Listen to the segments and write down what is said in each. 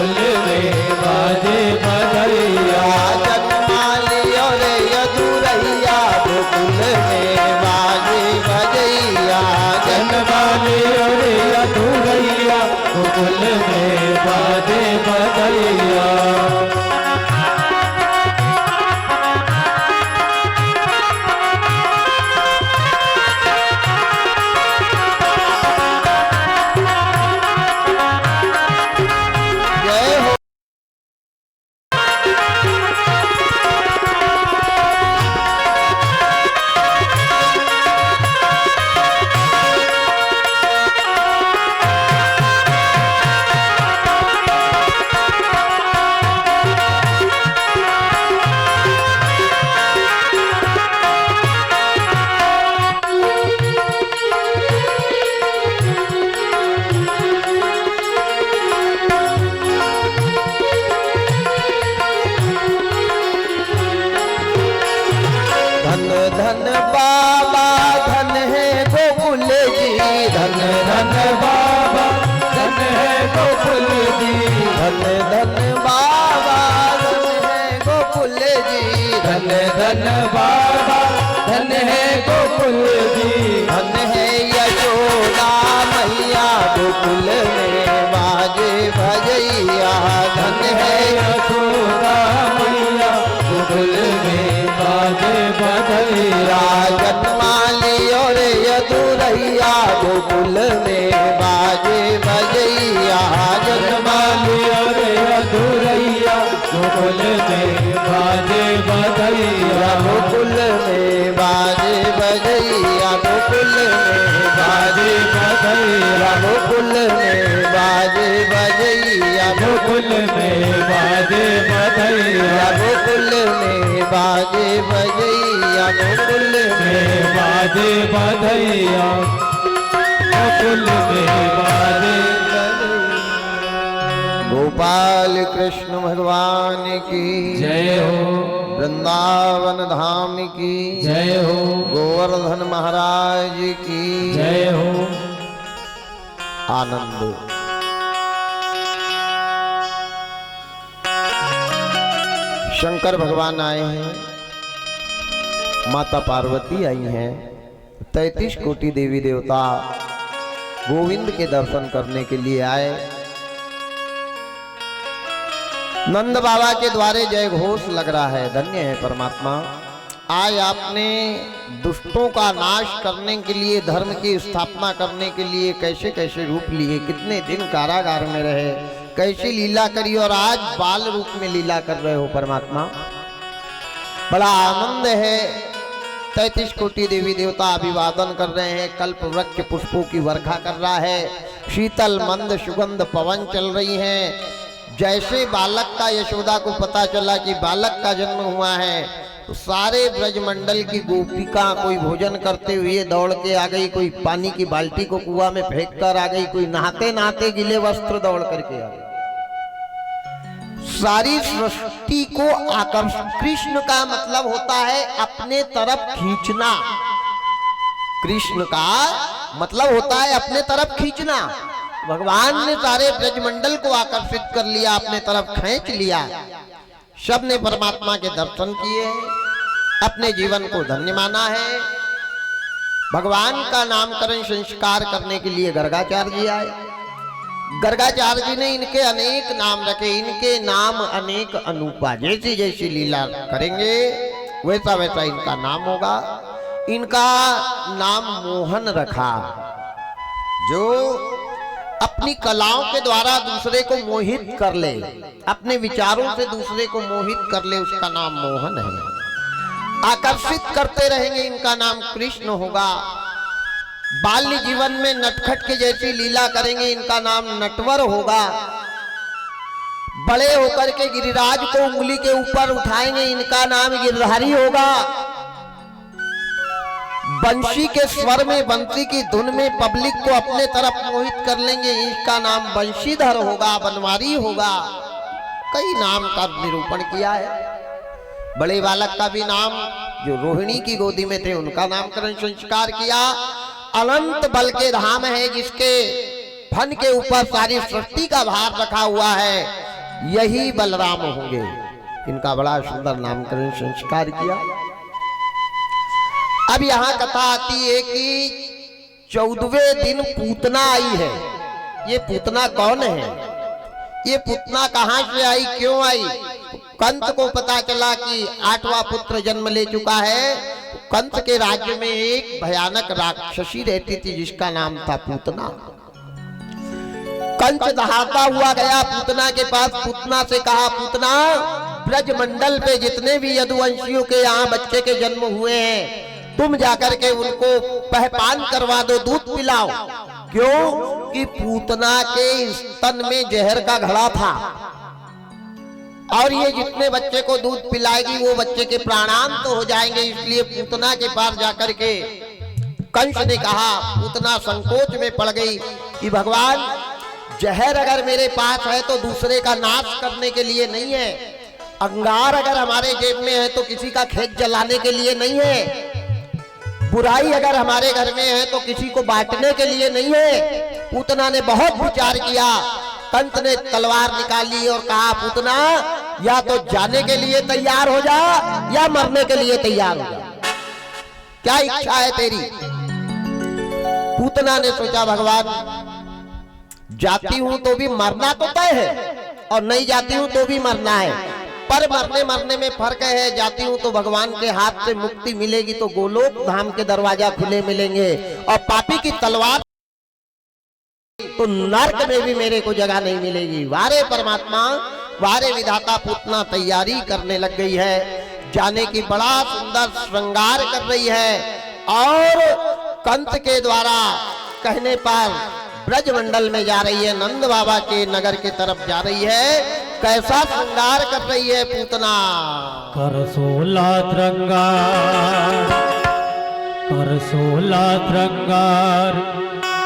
गोकुल में बाजे बधैया। जन्मा लियो रे यदुरैया गोकुल में बाजे बजैया। जन्मा लियो रे यदुरैया गोकुल में बाजे बधैया। धन बाबा धन है गोकुल जी। धन धन बाबा धन है गोकुल जी। धन धन बाबा धन है गोकुल जी। धन धन बाबा धन है गोकुल जी। धन है यशोदा मैया गोकुल में बाजे भजैया। धन है यशोदा मैया गोकुल में बाजे बधैया। जन्मा लियो रे यदुरैया गोकुल में बाजे भजैया। जन्मा लियो रे यदुरैया गोकुल में बाजे बधैया। गोकुल में बाजे बजैया। गोकुल में बाजे बधैया। गोकुल में बाजे बजैया। गोकुल में बाजे बधैया। गोकुल में बाजे बजैया। गोकुल में बाजे बधैया। गोकुल में बाजे गोपाल कृष्ण भगवान की जय हो। वृंदावन धाम की जय हो। गोवर्धन महाराज की जय हो। आनंद। शंकर भगवान आए हैं, माता पार्वती आई हैं, 33 कोटि देवी देवता गोविंद के दर्शन करने के लिए आए। नंद बाबा के द्वारे जय घोष लग रहा है। धन्य है परमात्मा, आज आपने दुष्टों का नाश करने के लिए, धर्म की स्थापना करने के लिए कैसे कैसे रूप लिए, कितने दिन कारागार में रहे, कैसी लीला करी और आज बाल रूप में लीला कर रहे हो परमात्मा। बड़ा आनंद है। 33 कोटि देवी देवता अभिवादन कर रहे हैं। कल्प वृक्ष पुष्पों की वर्षा कर रहा है। शीतल मंद सुगंध पवन चल रही हैं। जैसे बालक का यशोदा को पता चला कि बालक का जन्म हुआ है, तो सारे ब्रजमंडल की गोपिका कोई भोजन करते हुए दौड़ के आ गई, कोई पानी की बाल्टी को कुआं में फेंक कर आ गई, कोई नहाते नहाते गिले वस्त्र दौड़ करके आ गई। सारी सृष्टि को आकर्षण। कृष्ण का मतलब होता है अपने तरफ खींचना। कृष्ण का मतलब होता है अपने तरफ खींचना। भगवान ने सारे ब्रजमंडल को आकर्षित कर लिया, अपने तरफ खींच लिया। सब ने परमात्मा के दर्शन किए, अपने जीवन को धन्य माना है। भगवान का नामकरण संस्कार करने के लिए गर्गाचार्य जी आए। गर्गाचार्य जी ने इनके अनेक नाम रखे। इनके नाम अनेक अनूपा। जैसी जैसी लीला करेंगे वैसा वैसा इनका नाम होगा। इनका नाम मोहन रखा। जो अपनी कलाओं के द्वारा दूसरे को मोहित कर ले, अपने विचारों से दूसरे को मोहित कर ले, उसका नाम मोहन है। आकर्षित करते रहेंगे, इनका नाम कृष्ण होगा। बाल्य जीवन में नटखट के जैसी लीला करेंगे, इनका नाम नटवर होगा। बड़े होकर के गिरिराज को उंगली के ऊपर उठाएंगे, इनका नाम गिरधारी होगा। बंशी के स्वर में, बंसी की धुन में पब्लिक को अपने तरफ मोहित कर लेंगे, इसका नाम बंशीधर होगा, बनवारी होगा। कई नाम का निरूपण किया है। बड़े बालक का भी नाम, जो रोहिणी की गोदी में थे, उनका नामकरण संस्कार किया। अनंत बल के धाम है, जिसके फन के ऊपर सारी सृष्टि का भार रखा हुआ है। यही बलराम होंगे। इनका बड़ा सुंदर नामकरण संस्कार किया। अब यहां कथा आती है कि 14वें दिन पूतना आई है। ये पूतना कौन है? ये पूतना कहां से आई, क्यों आई? कंस को पता चला कि 8वां पुत्र जन्म ले चुका है। कंस के राज्य में एक भयानक राक्षसी रहती थी जिसका नाम था पूतना। कंस दहाड़ता हुआ गया पूतना के पास। पूतना से कहा, पूतना ब्रजमंडल पे जितने भी यदुवंशियों के यहाँ बच्चे के जन्म हुए हैं, तुम जाकर के उनको पहपान करवा दो, दूध पिलाओ। क्यों? कि पूतना के स्तन में जहर का घड़ा था और ये जितने बच्चे को दूध पिलाएगी वो बच्चे के प्राणांत तो हो जाएंगे। इसलिए पूतना के पास जाकर के कंस ने कहा, पूतना संकोच में पड़ गई कि भगवान, जहर अगर मेरे पास है तो दूसरे का नाश करने के लिए नहीं है, अंगार अगर हमारे जेब में है तो किसी का खेत जलाने के लिए नहीं है, बुराई अगर हमारे घर में है तो किसी को बांटने के लिए नहीं है। पूतना ने बहुत विचार किया। कंस ने तलवार निकाली और कहा, पूतना या तो जाने के लिए तैयार हो जा या मरने के लिए तैयार हो जा, क्या इच्छा है तेरी? पूतना ने सोचा, भगवान जाती हूं तो भी मरना तो तय है और नहीं जाती हूं तो भी मरना है, पर मरने में फर्क है। जाती हूं तो भगवान के हाथ से मुक्ति मिलेगी तो गोलोक धाम के दरवाजा खुले मिलेंगे, और पापी की तलवार तो नर्क में भी मेरे को जगह नहीं मिलेगी। वारे परमात्मा, वारे विधाता। पूतना तैयारी करने लग गई है, जाने की बड़ा सुंदर श्रृंगार कर रही है और कंस के द्वारा कहने पर ब्रजमंडल में जा रही है, नंद बाबा के नगर के तरफ जा रही है। कैसा श्रृंगार कर रही है पूतना? कर 16 श्रृंगार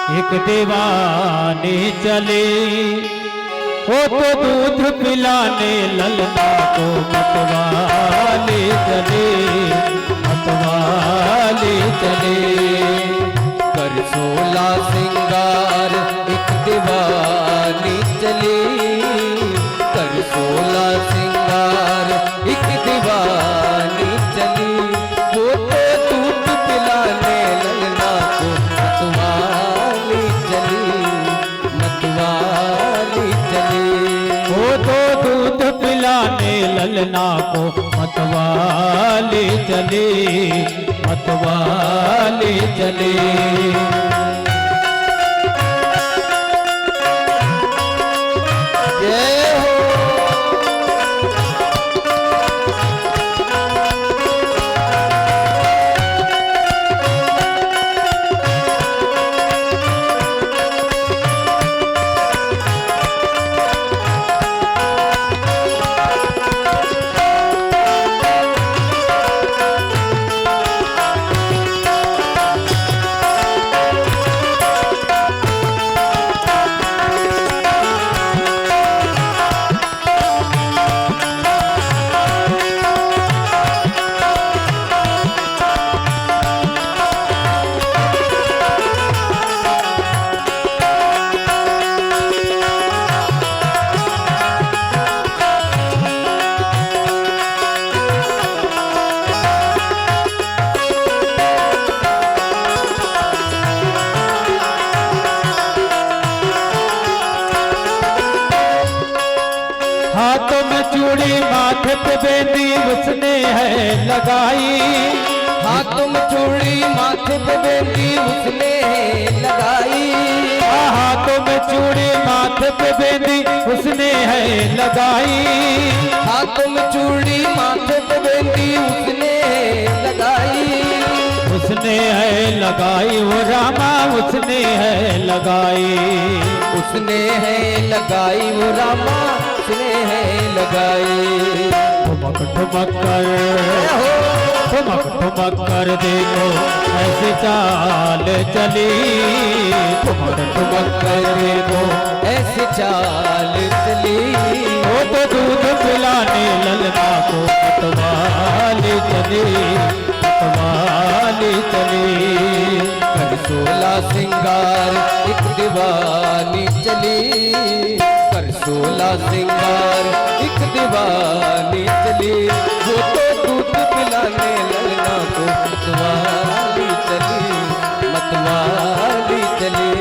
एक दीवानी चले, वो तो दूध पिलाने ललना को मतवाले चले, मतवाले चले। कर 16 श्रृंगार एक दीवानी चली, कर 16 श्रृंगार एक दीवानी चली, वो तो दूध पिलाने ललना को मतवाली चली, मतवाली चली। वो तो दूध पिलाने ललना को मतवाले चले, मतवाले चले। हाथों में चूड़ी माथे पे बेंदी उसने है लगाई, हाथों में चूड़ी माथे पे बेंदी उसने है लगाई, हाथों में चूड़ी माथे पे बेंदी उसने है लगाई, हाथों में चूड़ी माथे पे बेंदी उसने है लगाई, उसने है लगाई वो रामा, उसने है लगाई, उसने है लगाई वो रामा, उसने है लगाई। ठुमक ठुमक कर देखो ऐसी चाल चली, ठुमक ठुमक कर देखो ऐसी चाल चली, वो तो दूध पिलाने ललना को मतवाली चली, मतवाली चली। कर 16 श्रृंगार एक दीवानी चली, कर 16 सिंगार एक दीवानी चली, वो तो दूध पिलाने ललना को मतवाली चली, मतवाली चली।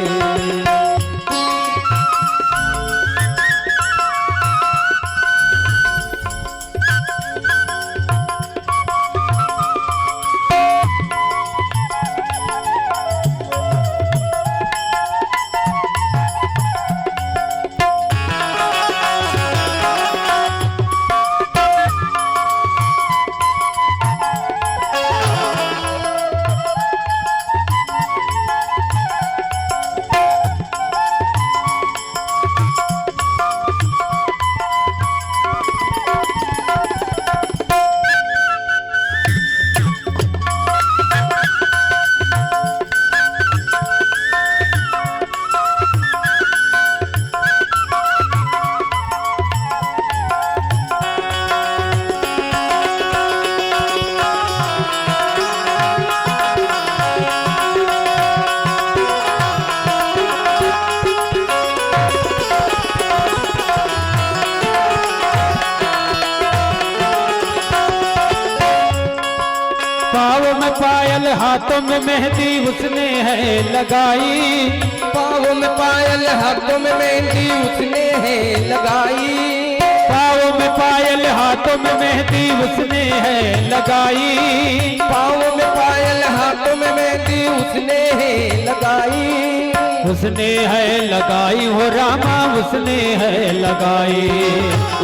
पाँव में पायल हाथों में मेहंदी उसने है लगाई, पाँव में पायल हाथों में मेहंदी उसने है लगाई, पाँव में पायल हाथों में मेहंदी उसने है लगाई, पाँव में पायल हाथों में मेहंदी उसने है लगाई, उसने है लगाई हो रामा उसने है लगाई,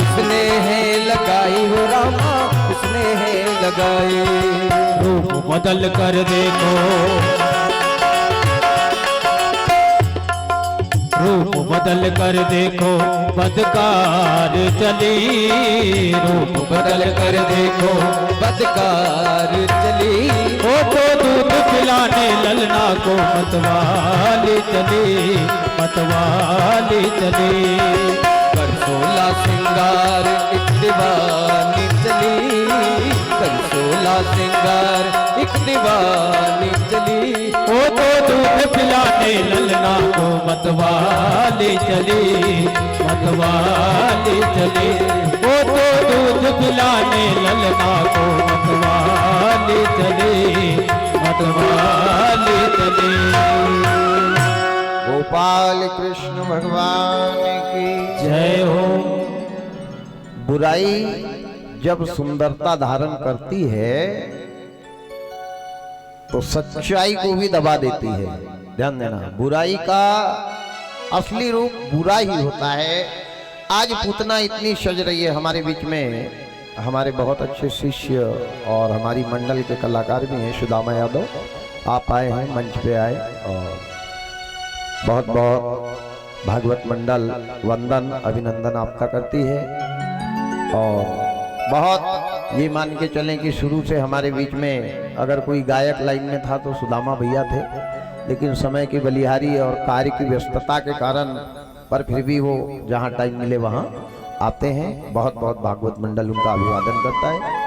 उसने है लगाई हो रामा उसने है लगाई। रूप बदल कर देखो, रूप बदल कर देखो बदकार चली, रूप बदल कर देखो बदकार चली, वो तो दूध पिलाने ललना को मतवाली चली, मतवाली चली। कर 16 सिंगार एक दीवानी चली, कर 16 सिंगार एक दीवानी चली, वो तो दूध पिलाने ललना को मतवाली चली, मतवाली चली, वो तो दूध पिलाने ललना को मतवाली चली, मतवाली चली। गोपाल कृष्ण भगवान की जय हो। बुराई जब सुंदरता धारण करती है तो सच्चाई को भी दबा देती है। ध्यान देना, बुराई का असली रूप बुरा ही होता है। आज पूतना इतनी सज रही है हमारे बीच में, हमारे बहुत अच्छे शिष्य और हमारी मंडल के कलाकार भी हैं। सुदामा यादव आप आए हैं, मंच पे आए, और बहुत बहुत भागवत मंडल वंदन अभिनंदन आपका करती है। और बहुत ये मान के चलें कि शुरू से हमारे बीच में अगर कोई गायक लाइन में था तो सुदामा भैया थे, लेकिन समय की बलिहारी और कार्य की व्यस्तता के कारण पर फिर भी वो जहाँ टाइम मिले वहाँ आते हैं। बहुत बहुत भागवत मंडल उनका अभिवादन करता है।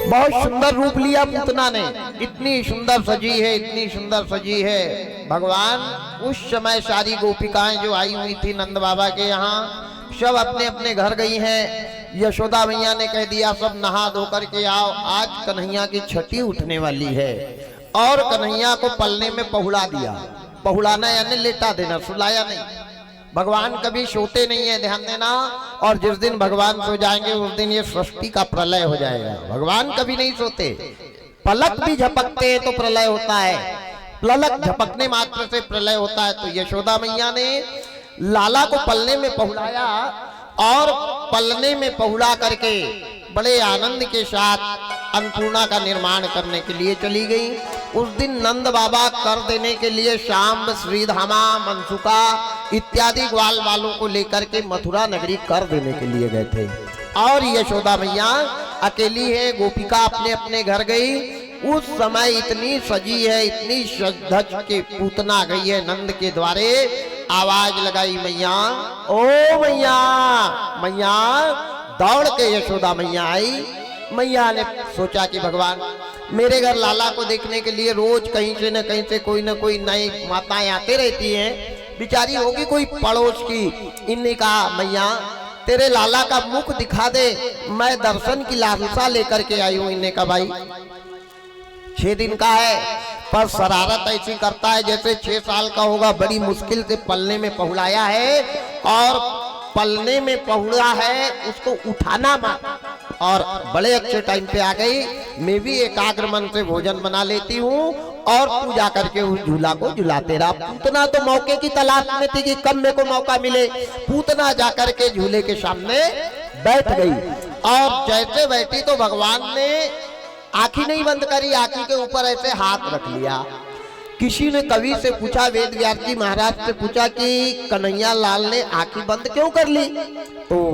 बहुत सुंदर रूप लिया पूतना ने, इतनी सुंदर सजी है, इतनी सुंदर सजी है। भगवान उस समय सारी गोपिकाएं जो आई हुई थी नंद बाबा के यहाँ, सब अपने अपने घर गई हैं। यशोदा मैया ने कह दिया सब नहा धो करके आओ, आज कन्हैया की छठी उठने वाली है। और कन्हैया को पलने में पहुड़ा दिया। पहुड़ाना यानी लेटा देना, सुलाया नहीं। भगवान कभी सोते नहीं है, ध्यान देना। और जिस दिन भगवान सो जाएंगे उस दिन ये सृष्टि का प्रलय हो जाएगा। भगवान कभी नहीं सोते, पलक भी झपकते हैं तो प्रलय होता है, पलक झपकने मात्र से प्रलय होता है। तो यशोदा मैया ने लाला को पलने में पहुड़ाया और पलने में पहुड़ा करके बड़े आनंद के साथ अन्नपूर्णा का निर्माण करने के लिए चली गई। उस दिन नंद बाबा कर देने के लिए शाम, श्रीधामा, मनसुका इत्यादि ग्वाल वालों को लेकर के मथुरा नगरी कर देने के लिए गए थे। और यशोदा मैया अकेली है, गोपिका अपने अपने घर गई। उस समय इतनी सजी है, इतनी सज के पूतना गई है नंद के द्वारे। आवाज लगाई मैया, ओ मैया, मैया। दौड़ के यशोदा मैया आई। मैया ने सोचा कि भगवान मेरे घर लाला को देखने के लिए रोज कहीं से न कहीं से कोई न कोई नई माताएं आते रहती हैं। बेचारी होगी कोई पड़ोस की। इनने कहा मैया तेरे लाला का मुख दिखा दे, मैं दर्शन की लालसा लेकर के आई हूं। इनने कहा भाई 6 दिन का है, पर शरारत ऐसी करता है जैसे 6 साल का होगा। बड़ी मुश्किल से पलने में पहुड़ाया है, और पलने में पहुड़ा है, उसको उठाना मत। और बड़े अच्छे टाइम पे आ गई। मैं भी एकाग्र मन से भोजन बना लेती हूँ और तू जा करके उस झूला को झुलाते रहा। पूतना तो मौके की तलाश में थी कि कब मेरे को मौका मिले। पूतना जा करके झूले के सामने बैठ गई, और जैसे बैठी तो भगवान ने आंखें नहीं बंद करी, आंखी के ऊपर ऐसे हाथ रख लिया। किसी ने कवि से पूछा, वेद व्यास जी महाराज से पूछा कि कन्हैया लाल ने आंखें बंद क्यों कर ली? तो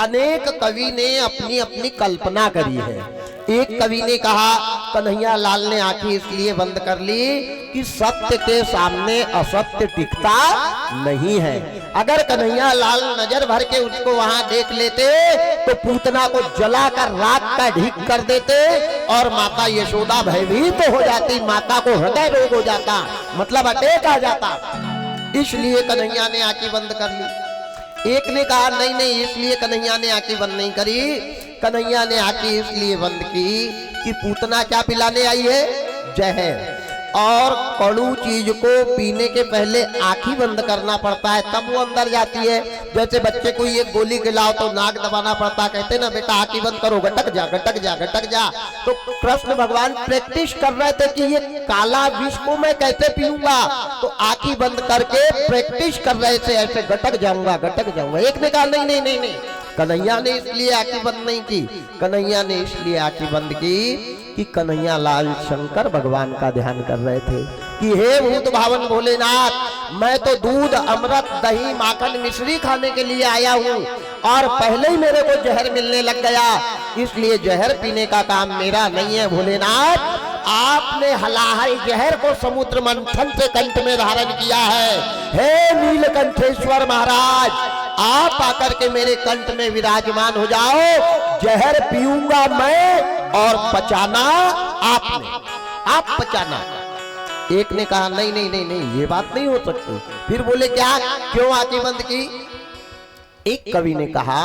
अनेक कवि ने अपनी अपनी कल्पना करी है। एक कवि ने कहा कन्हैया लाल ने आंखें इसलिए बंद कर ली कि सत्य के सामने असत्य टिकता नहीं है। अगर कन्हैया लाल नजर भर के उसको वहां देख लेते तो पूतना को जलाकर राख का ढीक कर देते, और माता यशोदा भयभीत तो हो जाती, माता को हृदय रोग हो जाता, मतलब अटैक आ जाता। इसलिए कन्हैया ने आंखें बंद कर ली। एक ने कहा नहीं नहीं, इसलिए कन्हैया ने आंखें बंद नहीं करी, कन्हैया ने आंखें इसलिए बंद की कि पूतना क्या पिलाने आई है? जहर। और कड़ू चीज को पीने के पहले आंखें बंद करना पड़ता है, तब वो अंदर जाती है। जैसे बच्चे को ये गोली खिलाओ तो नाक दबाना पड़ता, कहते ना बेटा आंखें बंद करो, गटक जा गटक जा गटक जा। तो कृष्ण भगवान प्रैक्टिस कर रहे थे कि ये काला विष को मैं कैसे पीऊंगा, तो आंखें बंद करके प्रैक्टिस कर रहे थे, ऐसे गटक जाऊंगा गटक जाऊंगा। एक ने कहा नहीं नहीं नहीं नहीं, कन्हैया ने इसलिए आंखें बंद नहीं की, कन्हैया ने इसलिए आंखें बंद की कि कन्हैया लाल शंकर भगवान का ध्यान कर रहे थे कि हे भूत भावन भोलेनाथ, मैं तो दूध अमृत दही माखन मिश्री खाने के लिए आया हूँ, और पहले ही मेरे को जहर मिलने लग गया, इसलिए जहर पीने का काम मेरा नहीं है। भोलेनाथ आपने हलाहल जहर को समुद्र मंथन से कंठ में धारण किया है। हे नीलकंठेश्वर महाराज, आप आकर के मेरे कंठ में विराजमान हो जाओ, जहर पीऊंगा मैं और पचाना आपने, आप पचाना। एक ने कहा नहीं नहीं नहीं नहीं, ये बात नहीं हो सकती। फिर बोले क्या, क्यों आंखें बंद की? एक कवि ने कहा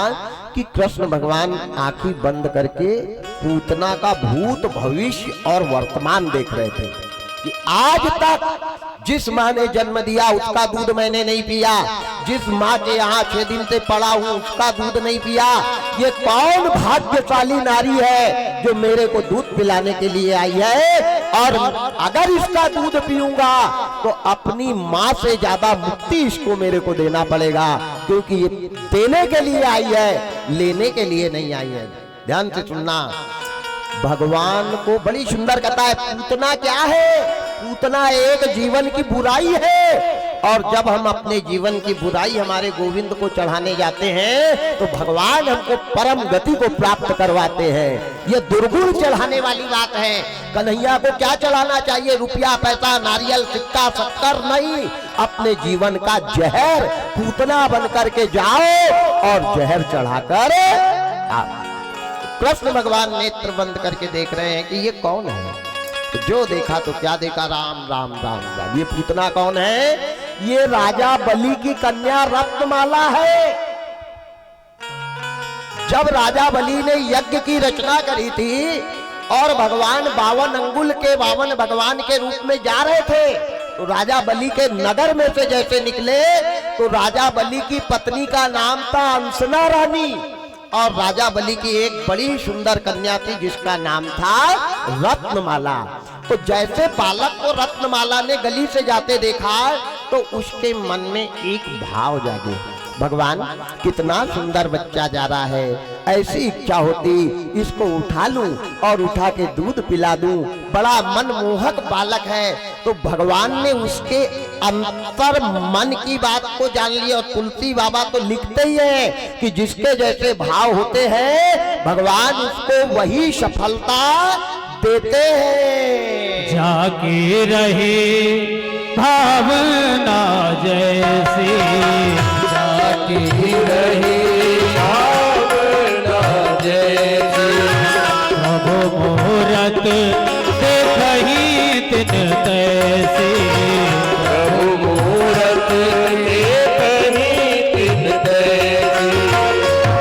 कि कृष्ण भगवान आंखें बंद करके पूतना का भूत भविष्य और वर्तमान देख रहे थे कि आज तक जिस माँ ने जन्म दिया उसका दूध मैंने नहीं पिया, जिस माँ के यहाँ 6 दिन से पड़ा हूँ उसका दूध नहीं पिया। ये कौन भाग्यशाली नारी है जो मेरे को दूध पिलाने के लिए आई है, और अगर इसका दूध पीऊंगा तो अपनी माँ से ज्यादा मुक्ति इसको मेरे को देना पड़ेगा, क्योंकि ये देने के लिए आई है, लेने के लिए नहीं आई है। ध्यान से सुनना, भगवान को बड़ी सुंदर कथा है। पूतना क्या है? पूतना एक जीवन की बुराई है, और जब हम अपने जीवन की बुराई हमारे गोविंद को चढ़ाने जाते हैं तो भगवान हमको परम गति को प्राप्त करवाते हैं। ये दुर्गुण चढ़ाने वाली बात है। कन्हैया को क्या चढ़ाना चाहिए? रुपया पैसा नारियल सिक्का शक्कर नहीं, अपने जीवन का जहर पूतना बन करके जाओ और जहर चढ़ाकर आओ। कृष्ण भगवान नेत्र बंद करके देख रहे हैं कि ये कौन है। तो जो देखा तो क्या देखा, राम राम राम राम। ये पूतना कौन है? ये राजा बलि की कन्या रत्नमाला है। जब राजा बलि ने यज्ञ की रचना करी थी और भगवान 52 अंगुल के 52 भगवान के रूप में जा रहे थे, तो राजा बलि के नगर में से जैसे निकले तो राजा बलि की पत्नी का नाम था अंसना रानी, और राजा बलि की एक बड़ी सुंदर कन्या थी जिसका नाम था रत्नमाला। तो जैसे बालक को रत्नमाला ने गली से जाते देखा तो उसके मन में एक भाव जागे, भगवान कितना सुंदर बच्चा जा रहा है, ऐसी इच्छा होती इसको उठा लूं और उठा के दूध पिला दूं, बड़ा मनमोहक बालक है। तो भगवान ने उसके अंतर मन की बात को जान लिया, और तुलसी बाबा तो लिखते ही हैं कि जिसके जैसे भाव होते हैं भगवान उसको वही सफलता देते हैं। जाके रहे भावना जैसे, जाके रहे भावना जैसे, प्रभु मुहूर्त देखही दिन तैसे। प्रभु मूरत देखही दिन तैसे।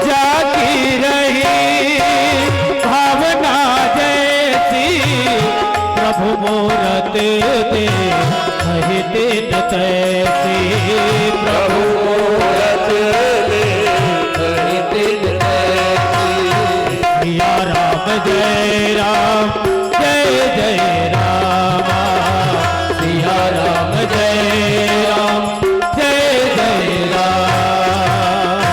जागी रही भावना जैसी, प्रभु मूरत देखही दिन तैसे। प्रभु मूरत देखही दिन तैसे। सिया राम जय राम जय जय राम, सिया राम जय राम जय जय राम।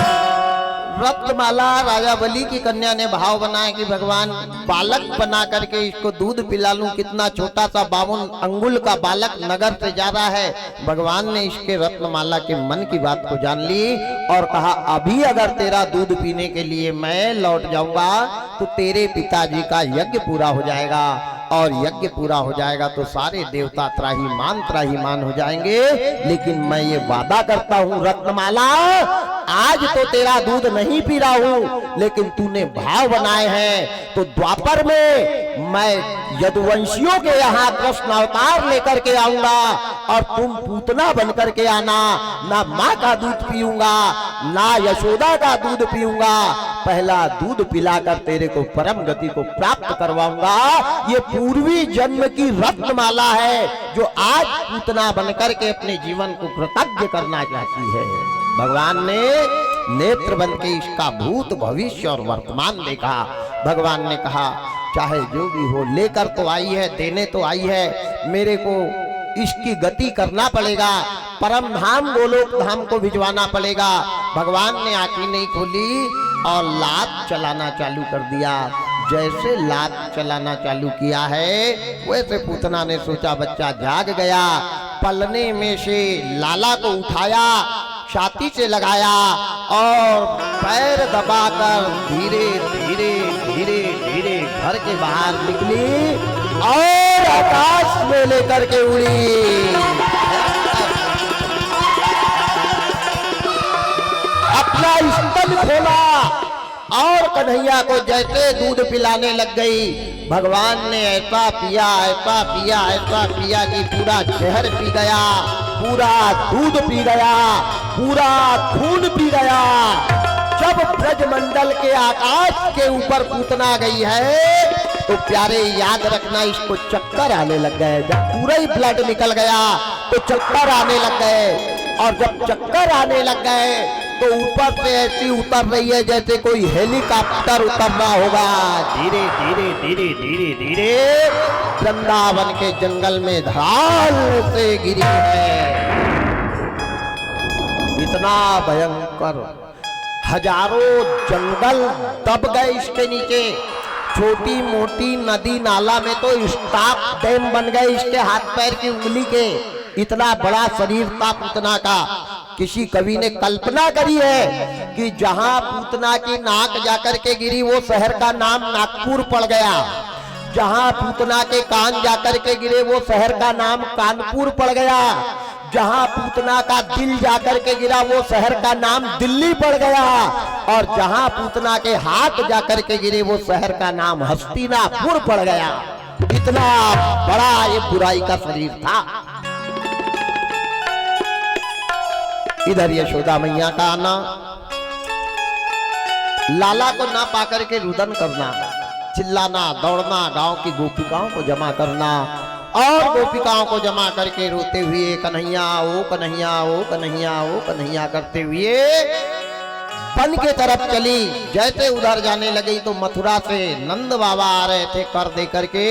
रत्नमाला राजा बलि की कन्या ने भाव बनाया कि भगवान बालक बना करके इसको दूध पिला लूं। कितना छोटा सा 52 अंगुल का बालक नगर से जा रहा है। भगवान ने इसके रत्नमाला के मन की बात को जान ली और कहा अभी अगर तेरा दूध पीने के लिए मैं लौट जाऊंगा तो तेरे पिताजी का यज्ञ पूरा हो जाएगा, और यज्ञ पूरा हो जाएगा तो सारे देवता त्राहीमान हो जाएंगे। लेकिन मैं ये वादा करता हूं रत्नमाला, आज तो तेरा दूध नहीं पी रहा हूं, लेकिन तूने भाव बनाए हैं तो द्वापर में मैं यदुवंशियों के यहाँ कृष्ण अवतार लेकर के आऊंगा और तुम पूतना बनकर के आना। ना माँ का दूध पीऊंगा ना यशोदा का दूध पीऊंगा, पहला दूध पिलाकर तेरे को परम गति को प्राप्त करवाऊंगा। ये पूर्वी जन्म की रत्नमाला है जो आज पूतना बनकर के अपने जीवन को कृतज्ञ करना चाहती है। भगवान ने नेत्र बन के इसका भूत भविष्य और वर्तमान देखा। भगवान ने कहा चाहे जो भी हो, लेकर तो आई है, देने तो आई है, मेरे को इसकी गति करना पड़ेगा, परम धाम गोलोक धाम को भिजवाना पड़ेगा। भगवान ने आंखें नहीं खोली और लात चलाना चालू कर दिया। जैसे लात चलाना चालू किया है वैसे पूतना ने सोचा बच्चा जाग गया, पलने में से लाला को उठाया, छाती से लगाया और पैर दबाकर धीरे धीरे धीरे धीरे घर के बाहर निकली और आकाश में लेकर के उड़ी। अपना स्तन खोला और कन्हैया को जैसे दूध पिलाने लग गई। भगवान ने ऐसा पिया ऐसा पिया ऐसा पिया कि पूरा जहर पी गया, पूरा दूध पी गया, पूरा खून पी गया। जब ब्रजमंडल के आकाश के ऊपर पूतना गई है तो प्यारे याद रखना इसको चक्कर आने लग गए। जब पूरा ही ब्लड निकल गया तो चक्कर आने लग गए, और जब चक्कर आने लग गए तो ऊपर से ऐसी उतर रही है जैसे कोई हेलीकॉप्टर उतरना होगा। धीरे धीरे धीरे धीरे धीरे वृंदावन के जंगल में धड़ाल से गिरी है। इतना भयंकर, हजारों जंगल दब गए इसके नीचे। छोटी मोटी नदी नाला में तो स्टॉप डैम बन गए इसके हाथ पैर की उंगली के। इतना बड़ा शरीर था पूतना का। किसी कवि ने कल्पना करी है कि जहां पूतना की नाक जाकर के गिरी वो शहर का नाम नागपुर पड़ गया, जहां पूतना के कान जाकर के गिरे वो शहर का नाम कानपुर पड़ गया, जहां पूतना का दिल जाकर के गिरा वो शहर का नाम दिल्ली पड़ गया, और जहां पूतना के हाथ जाकर के गिरे वो शहर का नाम हस्तिनापुर पड़ गया। इतना बड़ा ये बुराई का शरीर था। इधर यशोदा मैया का आना, लाला को ना पाकर के रुदन करना, चिल्लाना, दौड़ना, गांव की गोपिकाओं को जमा करना और गोपिकाओं को जमा करके रोते हुए कन्हैया ओ कन्हैया ओ कन्हैया ओ कन्हैया करते हुए वन के तरफ चली। जैसे उधर जाने लगी तो मथुरा से नंद बाबा आ रहे थे कर दे करके।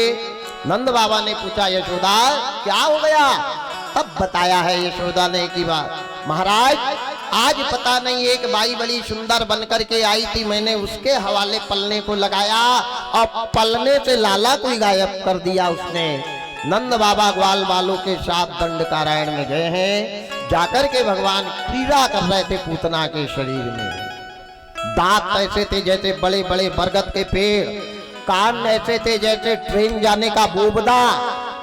नंद बाबा ने पूछा यशोदा क्या हो गया? तब बताया है यशोदा ने कि महाराज आज पता नहीं एक बाई बड़ी सुंदर बनकर के आई थी, मैंने उसके हवाले पलने को लगाया और पलने से लाला को गायब कर दिया उसने। नंद बाबा ग्वाल बालों के साथ दंडकारायण में गए हैं। जाकर के भगवान क्रीड़ा कर रहे थे पूतना के शरीर में। दांत ऐसे थे जैसे बड़े बड़े बरगद के पेड़, कान ऐसे थे जैसे ट्रेन जाने का बोबदा।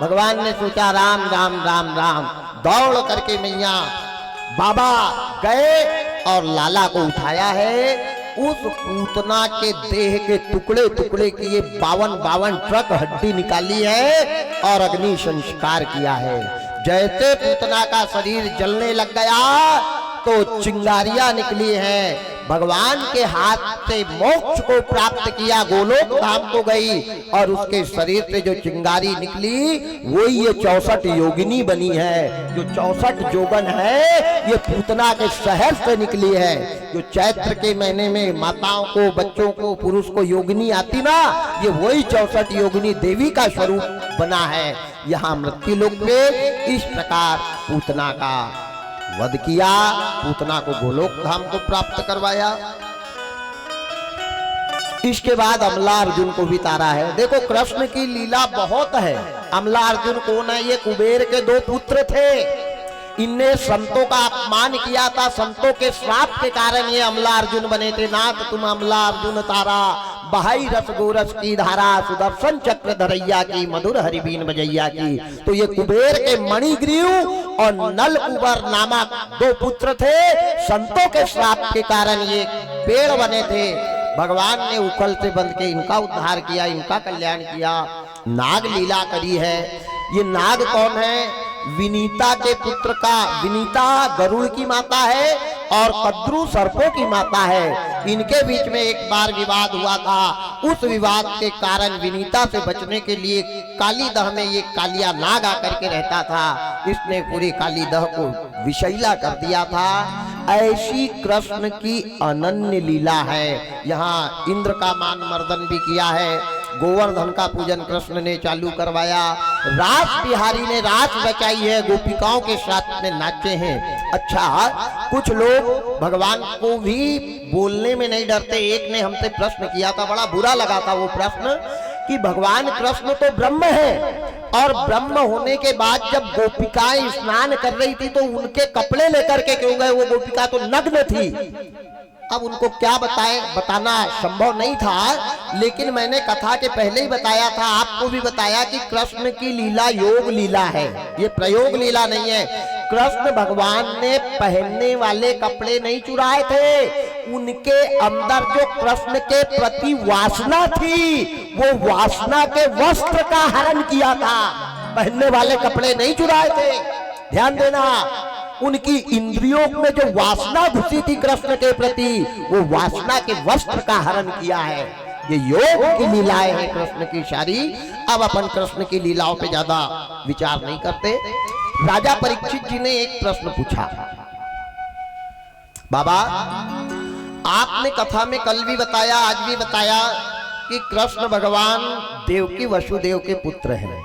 भगवान ने सोचा राम राम राम राम, दौड़ करके मैया बाबा गए और लाला को उठाया है उस पूतना के देह के टुकड़े टुकड़े किए 52 ट्रक हड्डी निकाली है और अग्नि संस्कार किया है। जैसे पूतना का शरीर जलने लग गया तो चिंगारियां निकली हैं। भगवान के हाथ से मोक्ष को प्राप्त किया, गोलोक धाम को गई और उसके शरीर से जो चिंगारी निकली वही ये 64 योगिनी बनी है। जो 64 जोगन है ये पूतना के शहर से निकली है। जो चैत्र के महीने में माताओं को, बच्चों को, पुरुष को योगिनी आती ना, ये वही 64 योगिनी देवी का स्वरूप बना है। यहाँ मृत्युलोक में इस प्रकार पूतना का वध किया, पूतना को गोलोक धाम को प्राप्त करवाया। इसके बाद अमला अर्जुन को भी तारा है। देखो कृष्ण की लीला बहुत है। अमला अर्जुन कौन है? ये कुबेर के 2 पुत्र थे। इनने संतों का अपमान किया था। संतों के श्राप के कारण ये अमला अर्जुन बने थे। नाथ तुम अमला अर्जुन तारा, बहाई रस गोरस की धारा, सुदर्शन चक्र धरैया की, मधुर हरिबीन बजैया की। तो ये कुबेर के मणिग्रीव और नल कुबर नामक 2 पुत्र थे। संतों के श्राप के कारण ये पेड़ बने थे। भगवान ने उखल से बंध के इनका उद्धार किया, इनका कल्याण किया। नाग लीला करी है। ये नाग कौन है? विनीता के पुत्र का। विनीता गरुड़ की माता है और कद्रु सर्पों की माता है। इनके बीच में एक बार विवाद हुआ था। उस विवाद के कारण विनीता से बचने के लिए काली दह में ये कालिया नाग आकर के रहता था। इसने पूरी काली दह को विषैला कर दिया था। ऐसी कृष्ण की अनन्य लीला है। यहाँ इंद्र का मान मर्दन भी किया है। गोवर्धन का पूजन कृष्ण ने चालू करवाया। रास बिहारी ने रास रचाई है, गोपिकाओं के साथ में नाचे हैं। अच्छा, कुछ लोग भगवान को भी बोलने में नहीं डरते। एक ने हमसे प्रश्न किया था, बड़ा बुरा लगा था वो प्रश्न, कि भगवान कृष्ण तो ब्रह्म है और ब्रह्म होने के बाद जब गोपिकाएं स्नान कर रही थी तो उनके कपड़े लेकर के क्यों गए? वो गोपिका तो नग्न थी। अब उनको क्या बताए, बताना संभव नहीं था। लेकिन मैंने कथा के पहले ही बताया था, आपको भी बताया कि कृष्ण की लीला योग लीला है, ये प्रयोग लीला नहीं है। कृष्ण भगवान ने पहनने वाले कपड़े नहीं चुराए थे। उनके अंदर जो कृष्ण के प्रति वासना थी, वो वासना के वस्त्र का हरण किया था। पहनने वाले कपड़े नहीं चुराए थे। ध्यान देना, उनकी इंद्रियों में जो वासना घुसी थी कृष्ण के प्रति, वो वासना के वस्त्र का हरण किया है। ये योग की लीलाएं हैं कृष्ण की सारी। अब अपन कृष्ण की लीलाओं पे ज्यादा विचार नहीं करते। राजा परीक्षित जी ने एक प्रश्न पूछा, बाबा आपने कथा में कल भी बताया, आज भी बताया कि कृष्ण भगवान देवकी वसुदेव के पुत्र हैं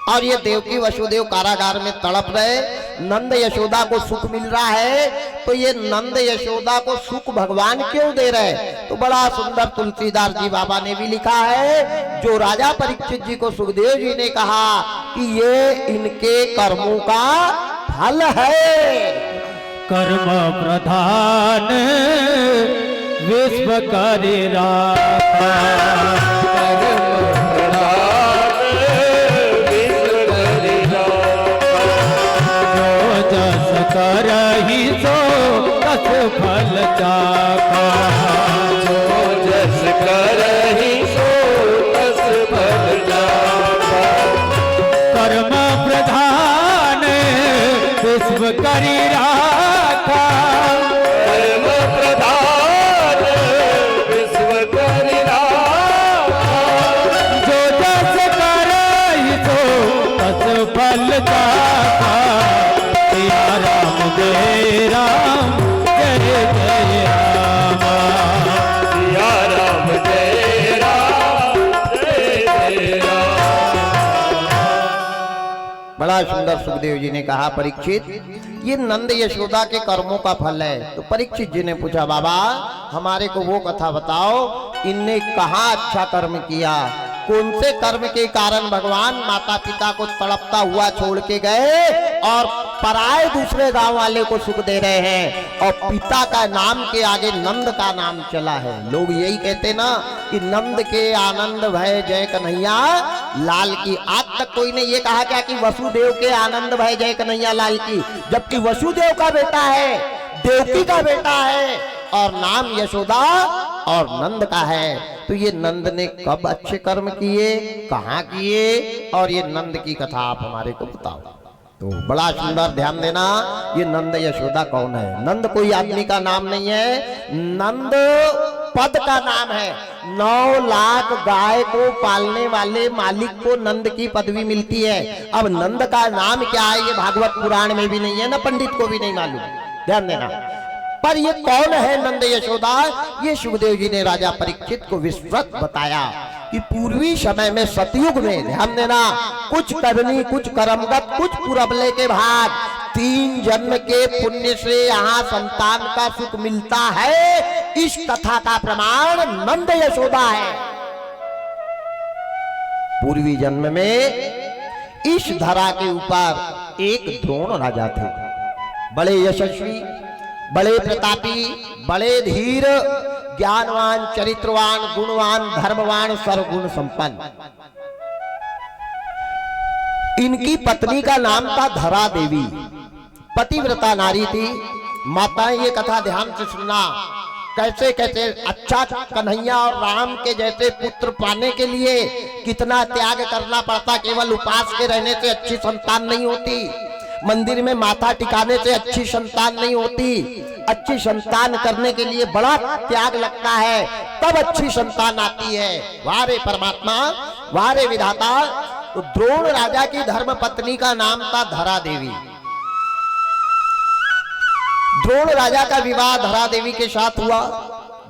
और ये देवकी वसुदेव कारागार में तड़प रहे। नंद यशोदा को सुख मिल रहा है, तो ये नंद यशोदा को सुख भगवान क्यों दे रहे? तो बड़ा सुंदर तुलसीदास जी बाबा ने भी लिखा है, जो राजा परीक्षित जी को सुखदेव जी ने कहा कि ये इनके कर्मों का फल है। कर्म प्रधान विश्व करे राखा, करही सो तस फल चाखा, जो जस करही सो तस फल चाखा। कर्म प्रधान विश्व करी राखा, कर्म प्रधान विश्व करी राखा। जो जस करही सो तस फल चाखा। राम जय राम जय जय राम, सिया राम जय राम जय जय राम। बड़ा सुंदर सुखदेव जी ने कहा, परीक्षित ये नंद यशोदा के कर्मों का फल है। तो परीक्षित जी ने पूछा, बाबा हमारे को वो कथा बताओ, इनने कहाँ अच्छा कर्म किया? कौन से कर्म के कारण भगवान माता पिता को तड़पता हुआ छोड़ के गए और पराए दूसरे गांव वाले को सुख दे रहे हैं? और पिता का नाम के आगे नंद का नाम चला है। लोग यही कहते ना कि नंद के आनंद भय जय कन्हैया लाल की। आज तक कोई ने ये कहा क्या कि वसुदेव के आनंद भय जय कन्हैया लाल की? जबकि वसुदेव का बेटा है, देवकी का बेटा है, और नाम यशोदा और नंद का है। तो ये नंद ने कब अच्छे कर्म किए, कहाँ किए, और ये नंद की कथा आप हमारे को बताओ। तो बड़ा सुंदर, ध्यान देना, ये नंद यशोदा कौन है? नंद कोई आदमी का नाम नहीं है, नंद पद का नाम है। 9 लाख गाय को पालने वाले मालिक को नंद की पदवी मिलती है। अब नंद का नाम क्या है ये भागवत पुराण में भी नहीं है, ना पंडित को भी नहीं मालूम, ध्यान देना। पर ये कौन है नंद यशोदा? ये सुखदेव जी ने राजा परीक्षित को विस्तृत बताया कि पूर्वी समय में सतयुग में, ध्यान देना, कुछ करनी कुछ कर्मगत कुछ पुरबले के भाग, 3 जन्म के पुण्य से यहाँ संतान का सुख मिलता है। इस कथा का प्रमाण नंद यशोदा है। पूर्वी जन्म में इस धरा के ऊपर एक द्रोण राजा थे, बड़े यशस्वी, बड़े प्रतापी, बड़े धीर, ज्ञानवान, चरित्रवान, गुणवान, धर्मवान, सर्वगुण संपन्न। इनकी पत्नी का नाम था धरा देवी, पतिव्रता नारी थी। माताएं ये कथा ध्यान से सुनना, कैसे कैसे अच्छा कन्हैया और राम के जैसे पुत्र पाने के लिए कितना त्याग करना पड़ता। केवल उपास के रहने से अच्छी संतान नहीं होती, मंदिर में माथा टिकाने से अच्छी संतान नहीं होती, अच्छी संतान करने के लिए बड़ा त्याग लगता है, तब अच्छी संतान आती है। वारे परमात्मा, वारे विधाता। तो द्रोण राजा की धर्म पत्नी का नाम था धरा देवी। द्रोण राजा का विवाह धरा देवी के साथ हुआ।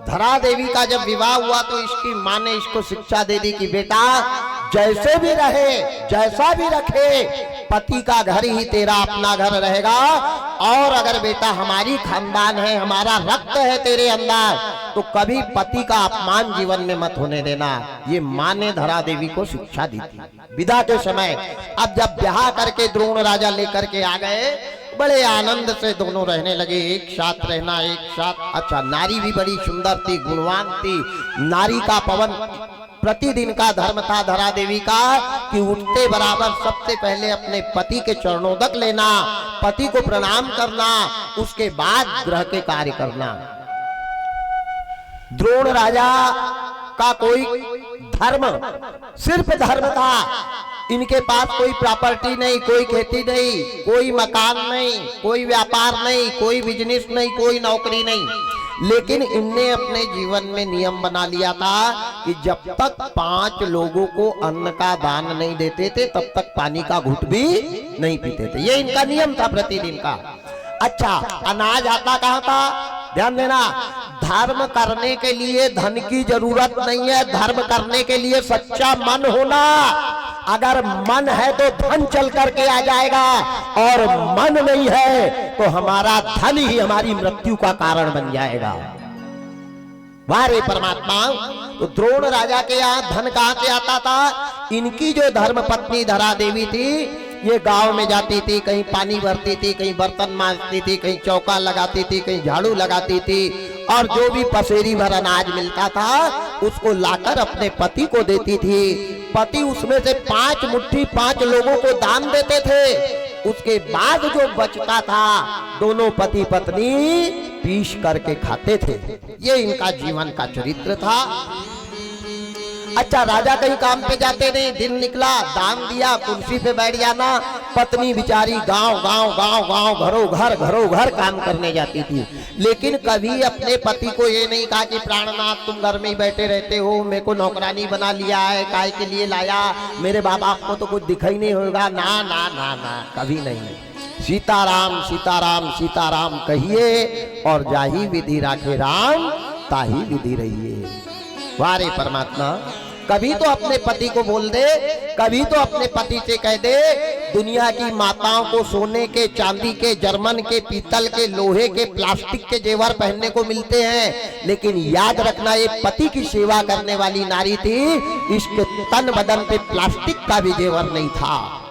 धरा देवी का जब विवाह हुआ तो इसकी मां ने इसको शिक्षा दे दी कि बेटा जैसे भी रहे, जैसा भी रखे, पति का घर ही तेरा अपना घर रहेगा। और अगर बेटा हमारी खानदान है, हमारा रक्त है तेरे अंदर, तो कभी पति का अपमान जीवन में मत होने देना। ये मां ने धरा देवी को शिक्षा दी थी। विदा के समय अब जब ब्याह करके द्रोण राजा लेकर के आ गए, बड़े आनंद से दोनों रहने लगे, एक साथ रहना, एक साथ। अच्छा, नारी भी बड़ी सुंदर थी, गुणवान थी। नारी का पवन प्रतिदिन का धर्म था धरा देवी का कि उठते बराबर सबसे पहले अपने पति के चरणोदक लेना, पति को प्रणाम करना, उसके बाद गृह के कार्य करना। द्रोण राजा का कोई धर्म, सिर्फ धर्म था। इनके पास कोई प्रॉपर्टी नहीं, कोई खेती नहीं, कोई मकान नहीं, कोई व्यापार नहीं, कोई बिजनेस नहीं, कोई नौकरी नहीं। लेकिन इनने अपने जीवन में नियम बना लिया था कि जब तक 5 लोगों को अन्न का दान नहीं देते थे तब तक पानी का घूंट भी नहीं पीते थे। ये इनका नियम था प्रतिदिन का। अच्छा, अनाज आता कहाँ था? ध्यान देना, धर्म करने के लिए धन की जरूरत नहीं है, धर्म करने के लिए सच्चा मन होना। अगर मन है तो धन चल करके आ जाएगा, और मन नहीं है तो हमारा धन ही हमारी मृत्यु का कारण बन जाएगा। वारे परमात्मा। तो द्रोण राजा के यहाँ धन कहाँ से आता था? इनकी जो धर्म पत्नी धरा देवी थी, ये गांव में जाती थी, कहीं पानी भरती थी, कहीं बर्तन मांजती थी, कहीं चौका लगाती थी, कहीं झाड़ू लगाती थी, और जो भी पसेरी भर अनाज मिलता था उसको लाकर अपने पति को देती थी। पति उसमें से 5 मुट्ठी 5 लोगों को दान देते थे। उसके बाद जो बचता था दोनों पति पत्नी पीस करके खाते थे। ये इनका जीवन का चरित्र था। अच्छा, राजा कहीं काम पे जाते नहीं, दिन निकला, दान दिया, कुर्सी पे बैठ जाना, पत्नी बिचारी गांव गांव गांव गांव घरों घर काम करने जाती थी। लेकिन कभी अपने पति को ये नहीं कहा कि प्राणनाथ तुम घर में ही बैठे रहते हो, मेरे को नौकरानी बना लिया है, काय के लिए लाया, मेरे बाप को तो कुछ दिखाई नहीं होगा। ना ना ना ना, कभी नहीं। सीताराम सीताराम सीताराम कहिए और जाही विधि राखे राम, ताही विधि रहिए। वारे परमात्मा। कभी तो अपने पति को बोल दे, कभी तो अपने पति से कह दे, दुनिया की माताओं को सोने के, चांदी के, जर्मन के, पीतल के, लोहे के, प्लास्टिक के जेवर पहनने को मिलते हैं, लेकिन याद रखना ये पति की सेवा करने वाली नारी थी, इसके तन बदन पे प्लास्टिक का भी जेवर नहीं था।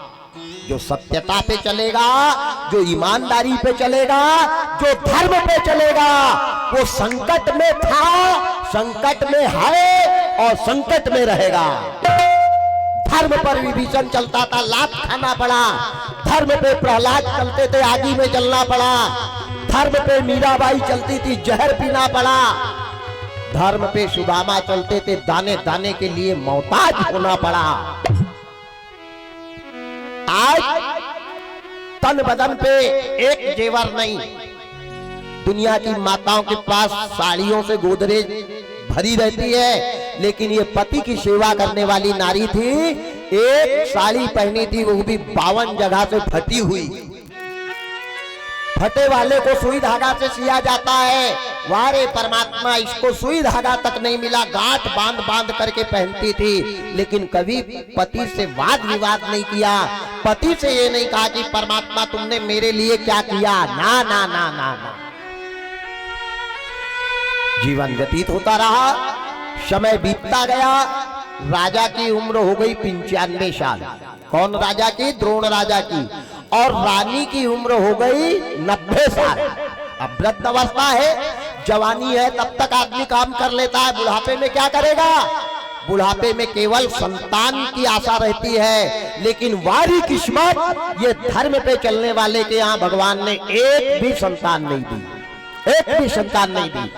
जो सत्यता पे चलेगा, जो ईमानदारी पे चलेगा, जो धर्म पे चलेगा, वो संकट में था, संकट में है और संकट में रहेगा। धर्म पर विभीषण चलता था, लात खाना पड़ा। धर्म पे प्रहलाद चलते थे, आगी में जलना पड़ा। धर्म पे मीराबाई चलती थी, जहर पीना पड़ा। धर्म पे सुदामा चलते थे, दाने दाने के लिए मोहताज होना पड़ा। आज तन बदन पे एक जेवर नहीं। दुनिया की माताओं के पास साड़ियों से गोदरेज भरी रहती है, लेकिन ये पति की सेवा करने वाली नारी थी, एक साड़ी पहनी थी, वो भी 52 जगह से फटी हुई। फटे वाले को सुई धागा से सिया जाता है, वारे परमात्मा इसको सुई धागा तक नहीं मिला, गांठ बांध बांध करके पहनती थी। लेकिन कभी पति से वाद विवाद नहीं किया, पति से ये नहीं कहा कि परमात्मा तुमने मेरे लिए क्या किया, ना ना ना ना ना। जीवन व्यतीत होता रहा, समय बीतता गया। राजा की उम्र हो गई 95 साल। कौन राजा की? द्रोण राजा की। और रानी की उम्र हो गई 90 साल। अब वृद्ध अवस्था है, जवानी है, तब तक आदमी काम कर लेता है, बुढ़ापे में क्या करेगा? बुढ़ापे में केवल संतान की आशा रहती है। लेकिन वारी किस्मत, ये धर्म पे चलने वाले के यहाँ भगवान ने एक भी संतान नहीं दी, एक भी संतान नहीं दी।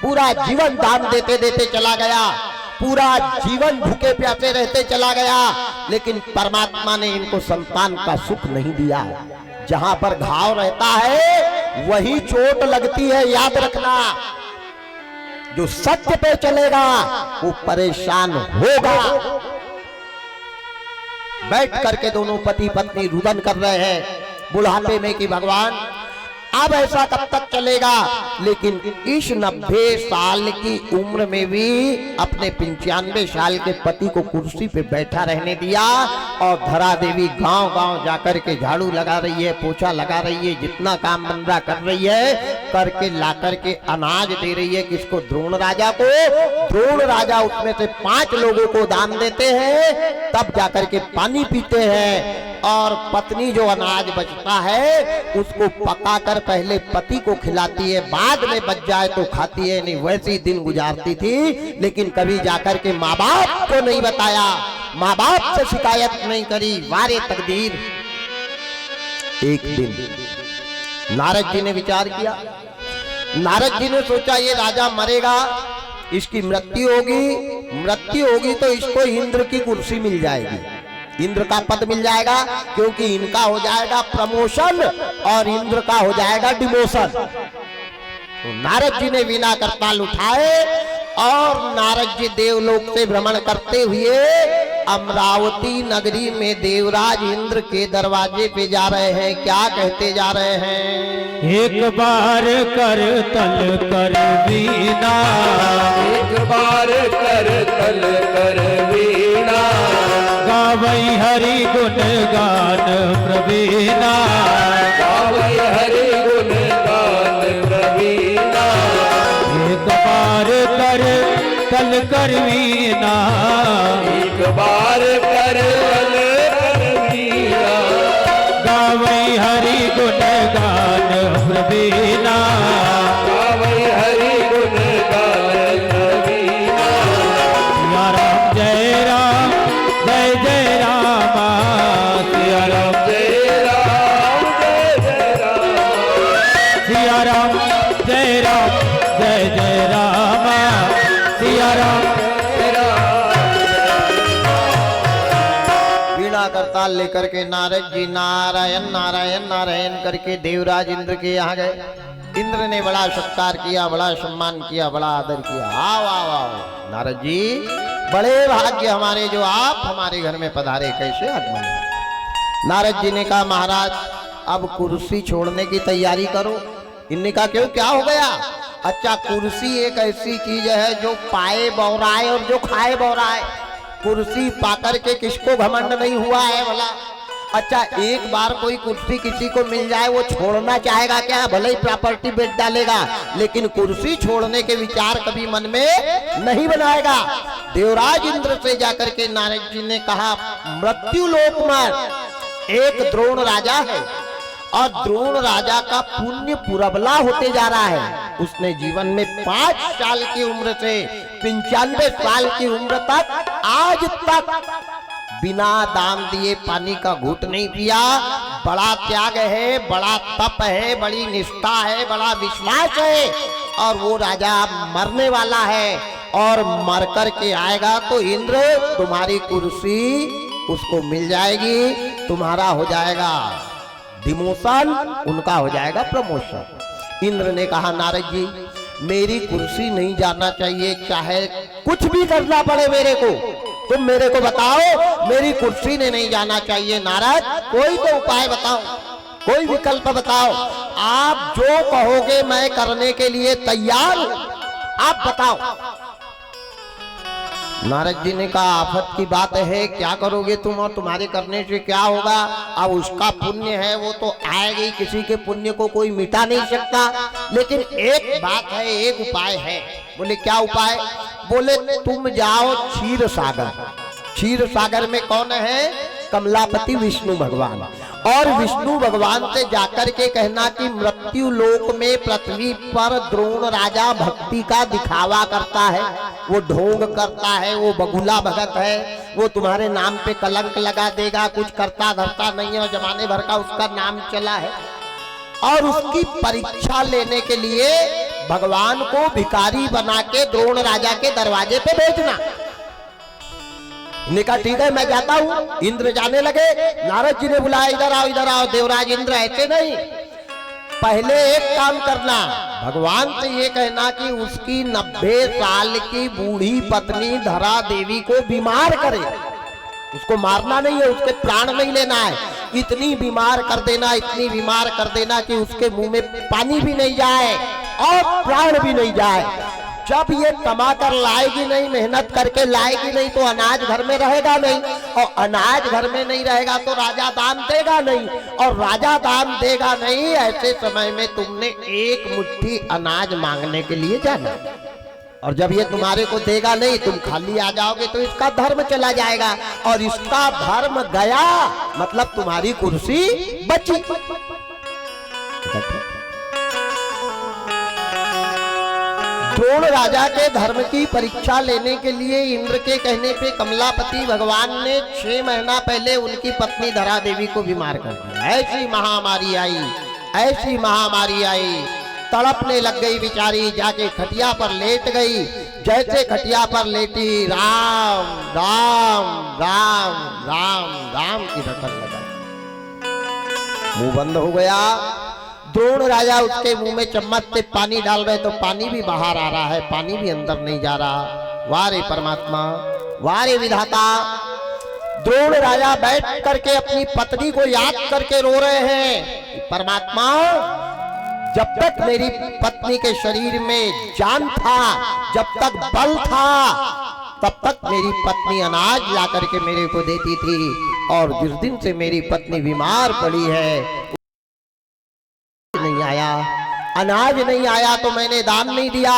पूरा जीवन दान देते देते चला गया, पूरा जीवन भूखे प्यासे रहते चला गया, लेकिन परमात्मा ने इनको संतान का सुख नहीं दिया। जहां पर घाव रहता है वही चोट लगती है, याद रखना। जो सत्य पे चलेगा वो परेशान होगा। बैठ करके दोनों पति पत्नी रुदन कर रहे हैं बुढ़ापे में कि भगवान अब ऐसा कब तक चलेगा। लेकिन इस 90 साल की उम्र में भी अपने 95 साल के पति को कुर्सी पे बैठा रहने दिया। और धरा देवी गांव गांव जाकर के झाड़ू लगा रही है, पोछा लगा रही है, जितना काम बंदा कर रही है करके ला करके अनाज दे रही है। किसको? द्रोण राजा को। द्रोण राजा उसमें से 5 लोगों को दान देते हैं, तब जाकर के पानी पीते हैं। और पत्नी जो अनाज बचता है उसको पकाकर पहले पति को खिलाती है, बाद में बच जाए तो खाती है। नहीं वैसी दिन गुजारती थी, लेकिन कभी जाकर के माँ बाप को नहीं बताया, माँ बाप से शिकायत नहीं करी। वारे तकदीर, एक दिन नारद जी ने विचार किया। नारद जी ने सोचा ये राजा मरेगा, इसकी मृत्यु होगी तो इसको इंद्र की कुर्सी मिल जाएगी, इंद्र का पद मिल जाएगा, क्योंकि इनका हो जाएगा प्रमोशन और इंद्र का हो जाएगा डिमोशन। तो नारद जी ने वीणा करताल उठाए और नारद जी देवलोक से भ्रमण करते हुए अमरावती नगरी में देवराज इंद्र के दरवाजे पे जा रहे हैं। क्या कहते जा रहे हैं? एक बार कर तल कर वीणा, एक बार कर तल कर वीणा, गावई हरि गुण गान प्रवीणा, गावई हरि गुण गान प्रवीणा। एक बार कर तल कर वीणा, एक बार कर तल कर वीणा, गावई हरि गुण गान प्रवीणा, गावई हरि गुण गान प्रवीणा। सिया राम जय राम जय जय राम, सिया राम जय राम जय जय राम, सिया राम जय राम जय जय राम, सिया राम। वीणा करताल लेकर के नारद जी नारायण नारायण नारायण करके देवराज इंद्र के यहाँ गए। इंद्र ने बड़ा सत्कार किया, बड़ा सम्मान किया, बड़ा आदर किया। आओ आओ आओ नारद जी, बड़े भाग्य हमारे जो आप हमारे घर में पधारे, कैसे आगमन है? नारद जी ने कहा महाराज अब कुर्सी छोड़ने की तैयारी करो। इनने कहा क्यों, क्या हो गया? अच्छा, कुर्सी एक ऐसी चीज है जो पाए बौराए और जो खाए बौराए। कुर्सी पाकर के किसको घमंड नहीं हुआ है भला? अच्छा, एक बार कोई कुर्सी किसी को मिल जाए वो छोड़ना चाहेगा क्या? भले ही प्रॉपर्टी बेच डालेगा, लेकिन कुर्सी छोड़ने के विचार कभी मन में नहीं बनाएगा। देवराज इंद्र से जाकर के नारद जी ने कहा मृत्यु लोक में एक द्रोण राजा है और द्रोण राजा का पुण्य पुरबला होते जा रहा है। उसने जीवन में 5 साल की उम्र से 95 साल की उम्र तक आज तक बिना दान दिए पानी का घूंट नहीं पिया, बड़ा त्याग है, बड़ा तप है, बड़ी निष्ठा है, बड़ा विश्वास है, और वो राजा मरने वाला है और मर कर के आएगा तो इंद्र तुम्हारी कुर्सी उसको मिल जाएगी, तुम्हारा हो जाएगा डिमोशन, उनका हो जाएगा प्रमोशन। इंद्र ने कहा नारद जी मेरी कुर्सी नहीं जाना चाहिए, चाहे कुछ भी करना पड़े मेरे को, तुम मेरे को बताओ, मेरी कुर्सी ने नहीं जाना चाहिए। नारद कोई तो उपाय बताओ, कोई विकल्प बताओ, आप जो कहोगे मैं करने के लिए तैयार हूं, आप बताओ। नारद जी ने कहा आफत की बात है, क्या करोगे तुम और तुम्हारे करने से क्या होगा? अब उसका पुण्य है वो तो आएगी, किसी के पुण्य को कोई मिटा नहीं सकता, लेकिन एक बात है, एक उपाय है। बोले क्या उपाय? बोले तुम जाओ क्षीर सागर, क्षीर सागर में कौन है? कमलापति विष्णु भगवान, और विष्णु भगवान से जाकर के कहना कि मृत्यु लोक में पृथ्वी पर द्रोण राजा भक्ति का दिखावा करता है, वो ढोंग करता है, वो बगुला भगत है, वो तुम्हारे नाम पे कलंक लगा देगा, कुछ करता धरता नहीं है और जमाने भर का उसका नाम चला है, और उसकी परीक्षा लेने के लिए भगवान को भिखारी बना के द्रोण राजा के दरवाजे पे भेजना। इन्हें कहा ठीक है मैं जाता हूं। इंद्र जाने लगे, नारद जी ने बुलाया इधर आओ इधर आओ। देवराज इंद्र ऐसे नहीं, पहले एक काम करना, भगवान से ये कहना कि उसकी 90 साल की बूढ़ी पत्नी धरा देवी को बीमार करे, उसको मारना नहीं है, उसके प्राण नहीं लेना है, इतनी बीमार कर देना, इतनी बीमार कर देना कि उसके मुंह में पानी भी नहीं जाए और प्राण भी नहीं जाए। जब ये कमा कर लाएगी नहीं, मेहनत करके लाएगी नहीं, तो अनाज घर में रहेगा नहीं, और अनाज घर में नहीं रहेगा तो राजा दान देगा नहीं, और राजा दान देगा नहीं, ऐसे समय में तुमने एक मुट्ठी अनाज मांगने के लिए जाना, और जब ये तुम्हारे को देगा नहीं, तुम खाली आ जाओगे तो इसका धर्म चला जाएगा, और इसका धर्म गया मतलब तुम्हारी कुर्सी बची। द्रोण राजा के धर्म की परीक्षा लेने के लिए इंद्र के कहने पे कमलापति भगवान ने 6 महीना पहले उनकी पत्नी धरा देवी को बीमार कर दिया। ऐसी महामारी आई, ऐसी महामारी आई, तड़पने लग गई बेचारी, जाके खटिया पर लेट गई। जैसे खटिया पर लेटी राम राम राम राम राम की रटन लगाई, मुंह बंद हो गया। द्रोण राजा उसके मुंह में चम्मच से पानी डाल रहे तो पानी भी बाहर आ रहा है, पानी भी अंदर नहीं जा रहा। वारे परमात्मा, वारे विधाता। द्रोण राजा बैठ करके अपनी पत्नी को याद करके रो रहे हैं, परमात्मा जब तक मेरी पत्नी के शरीर में जान था, जब तक बल था, तब तक मेरी पत्नी अनाज ला करके मेरे को देती थी, और जिस दिन से मेरी पत्नी बीमार पड़ी है नहीं आया, अनाज नहीं आया तो मैंने दान नहीं दिया,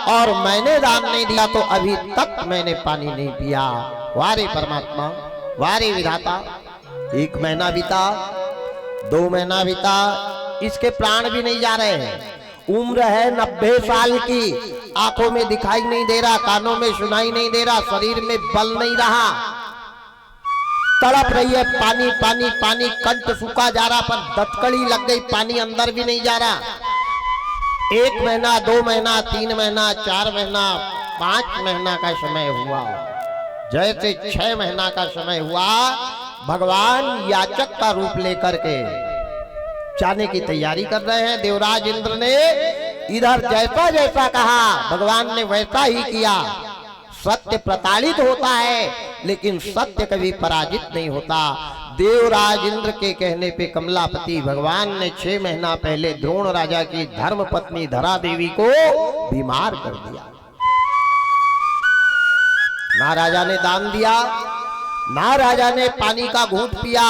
और मैंने दान नहीं दिया तो अभी तक मैंने पानी नहीं पिया। वारे परमात्मा, वारे विधाता। 1 महीना बीता, 2 महीना बीता, इसके प्राण भी नहीं जा रहे हैं। उम्र है 90 साल की, आंखों में दिखाई नहीं दे रहा, कानों में सुनाई नहीं दे रहा, शरीर में बल नहीं रहा, तड़प रही है, पानी पानी पानी, कंठ सूखा जा रहा, पर दचकड़ी लग गई, पानी अंदर भी नहीं जा रहा। 1 महीना, 2 महीना, 3 महीना, 4 महीना, 5 महीना का समय हुआ। जैसे 6 महीना का समय हुआ, भगवान याचक का रूप लेकर के जाने की तैयारी कर रहे हैं। देवराज इंद्र ने इधर जैसा जैसा कहा भगवान ने वैसा ही किया। सत्य प्रताड़ित होता है, लेकिन सत्य कभी पराजित नहीं होता। देवराज इंद्र के कहने पे कमलापति भगवान ने 6 महीना पहले द्रोण राजा की धर्म पत्नी धरा देवी को बीमार कर दिया। ना राजा ने दान दिया, ना राजा ने पानी का घूंट पिया।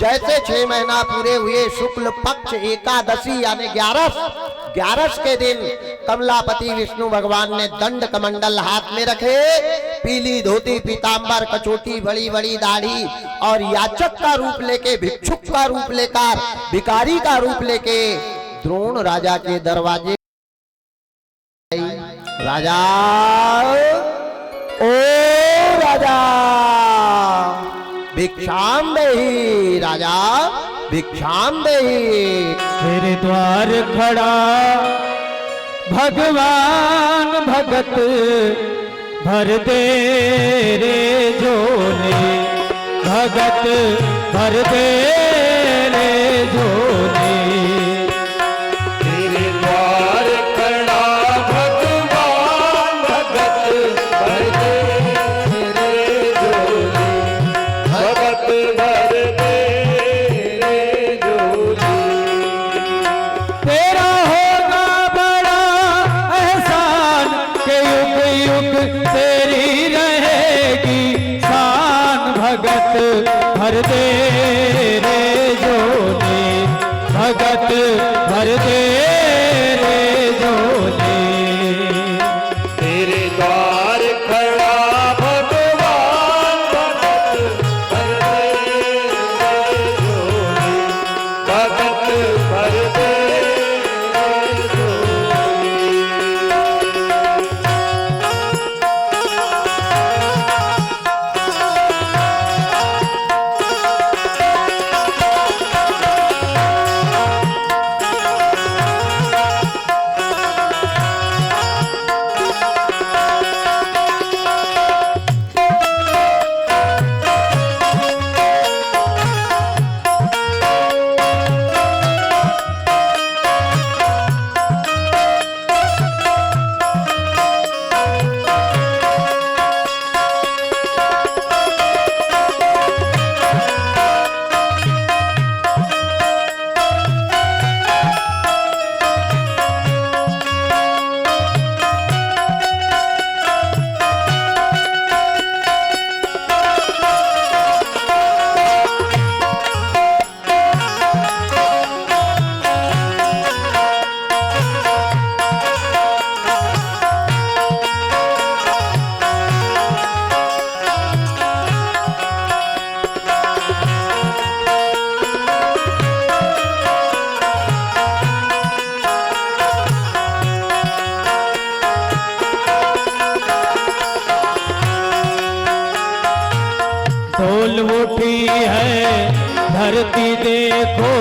जैसे 6 महीना पूरे हुए, शुक्ल पक्ष एकादशी यानी 11 के दिन कमलापति विष्णु भगवान ने दंड कमंडल हाथ में रखे, पीली धोती, पीतांबर, कचोटी, बड़ी बड़ी दाढ़ी, और याचक का रूप लेके, भिक्षुक का रूप लेकर, भिखारी का रूप लेके द्रोण राजा के दरवाजे। राजा, ओ राजा भिक्षाम देहि, राजा भिक्षाम देहि। तेरे द्वार खड़ा भगवान भगत भर दे रे झोले, भगत भर दे रे झोले। तेरे द्वार खड़ा भगवान भगत भर दे रे झोले, भगत भर दे रे झोले। तेरा होगा बड़ा एहसान के युग युग तेरी रहेगी शान, भगत भर दे रे झोले, भगत भर दे रे झोले। तेरे द्वार खड़ा भगवान भगत भर दे रे झोले, भगत भर दे रे झोले। डोल उठी है धरती देखो,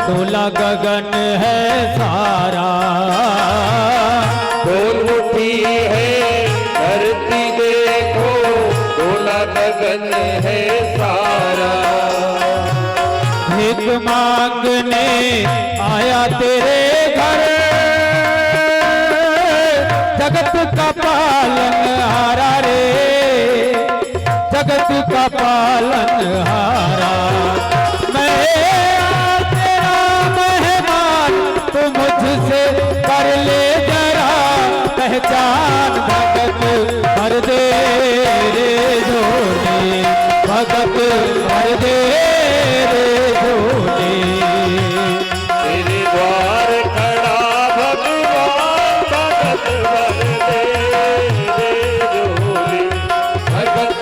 डोला गगन है सारा। डोल उठी है धरती देखो, डोला गगन है सारा। भीख मांगने आया तेरे घर, जगत का पालन हारा रे, जगत का पालन हारा। मैं तेरा मेहमान तो मुझसे कर ले जरा पहचान, भगत भर दे रे झोले, भगत भर दे रे झोले। तेरे द्वार खड़ा भगवान भगत भर दे रे झोले, भगत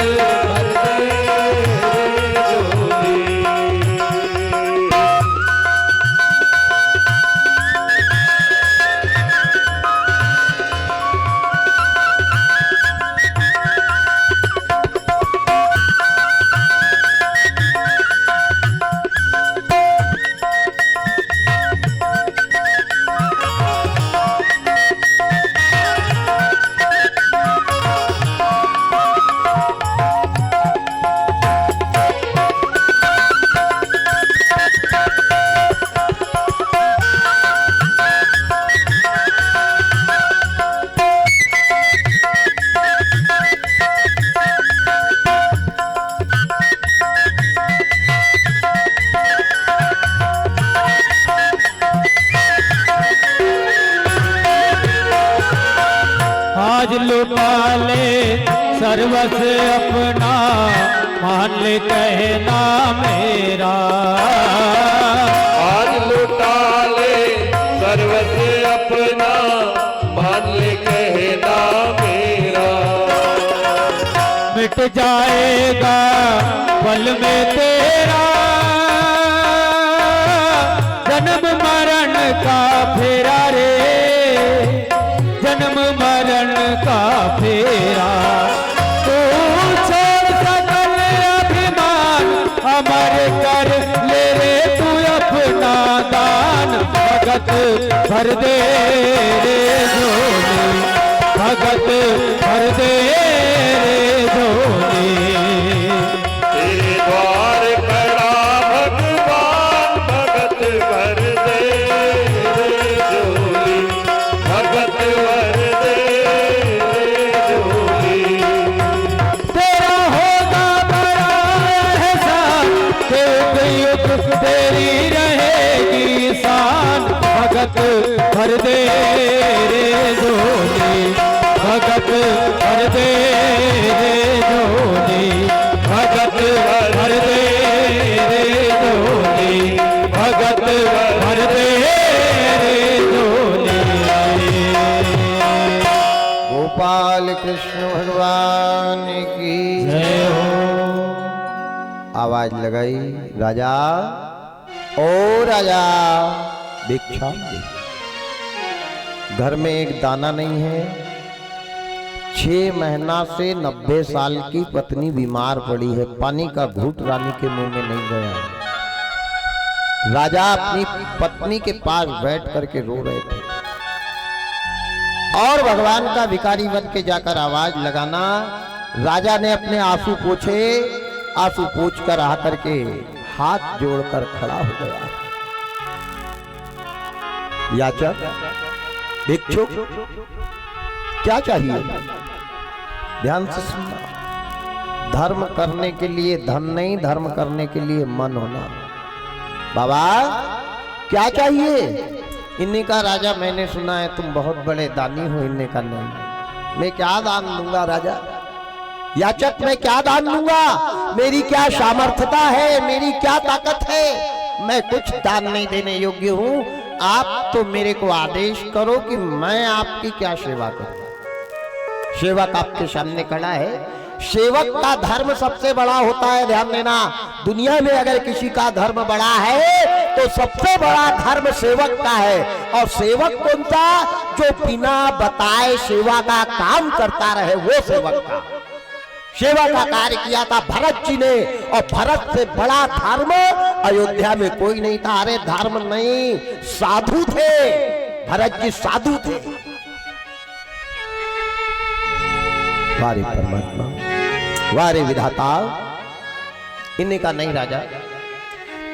भर दे रे झोले। आज लुटा ले सर्वस्व अपना, मान ले कहना मेरा। आज लुटा ले सर्वस्व अपना, मान ले कहना मेरा। मिट जाएगा पल में तेरा, जन्म मरण का फेरा रे, जन्म मरण का फेरा। तू छोड़ सकल अभिमान अमर कर ले रे तू भगत भर दे रे झोली, भगत भर दे रे झोली। तेरे द्वार खड़ा भगवान भगत भर दे रे झोली, भगत भर दे रे झोली। तेरा होगा बड़ा एहसान, युग युग तेरी रहेगी शान, भगत भर दे रे झोली, भगत भर दे रे झोली, भगत भर दे रे झोली, भगत भर दे रे झोली। गोपाल कृष्ण भगवान की जय हो। आवाज लगाई, राजा ओ राजा भिक्षा दे। घर में एक दाना नहीं है। 6 महीना से 90 साल की पत्नी बीमार पड़ी है, पानी का घूंट रानी के मुंह में नहीं गया। राजा अपनी पत्नी के पास बैठ करके रो रहे थे और भगवान का भिखारी बन के जाकर आवाज लगाना। राजा ने अपने आंसू पोंछे, आंसू पोंछ कर आ करके हाथ जोड़कर खड़ा हो गया। याचक, भिक्षुक, क्या चाहिए? ध्यान से सुनना। धर्म करने के लिए धन नहीं, धर्म करने के लिए मन होना। बाबा क्या चाहिए? इन्हीं का राजा मैंने सुना है तुम बहुत बड़े दानी हो। इन्हीं का नहीं। मैं क्या दान दूंगा राजा? याचक, मैं क्या दान दूंगा? मेरी क्या सामर्थ्यता है, मेरी क्या ताकत है? मैं कुछ दान नहीं देने योग्य हूं। आप तो मेरे को आदेश करो कि मैं आपकी क्या सेवा करूं। सेवक आपके सामने खड़ा है। सेवक का धर्म सबसे बड़ा होता है, ध्यान देना। दुनिया में अगर किसी का धर्म बड़ा है तो सबसे बड़ा धर्म सेवक का है। और सेवक कौन सा? जो बिना बताए सेवा का काम करता रहे, वो सेवक का। सेवा का कार्य किया था भरत जी ने, और भरत से बड़ा धर्म अयोध्या में कोई नहीं था। अरे धर्म नहीं, साधु थे। भरत जी साधु थे। वारे परमात्मा, वारे विधाता। इन्हीं का नहीं राजा,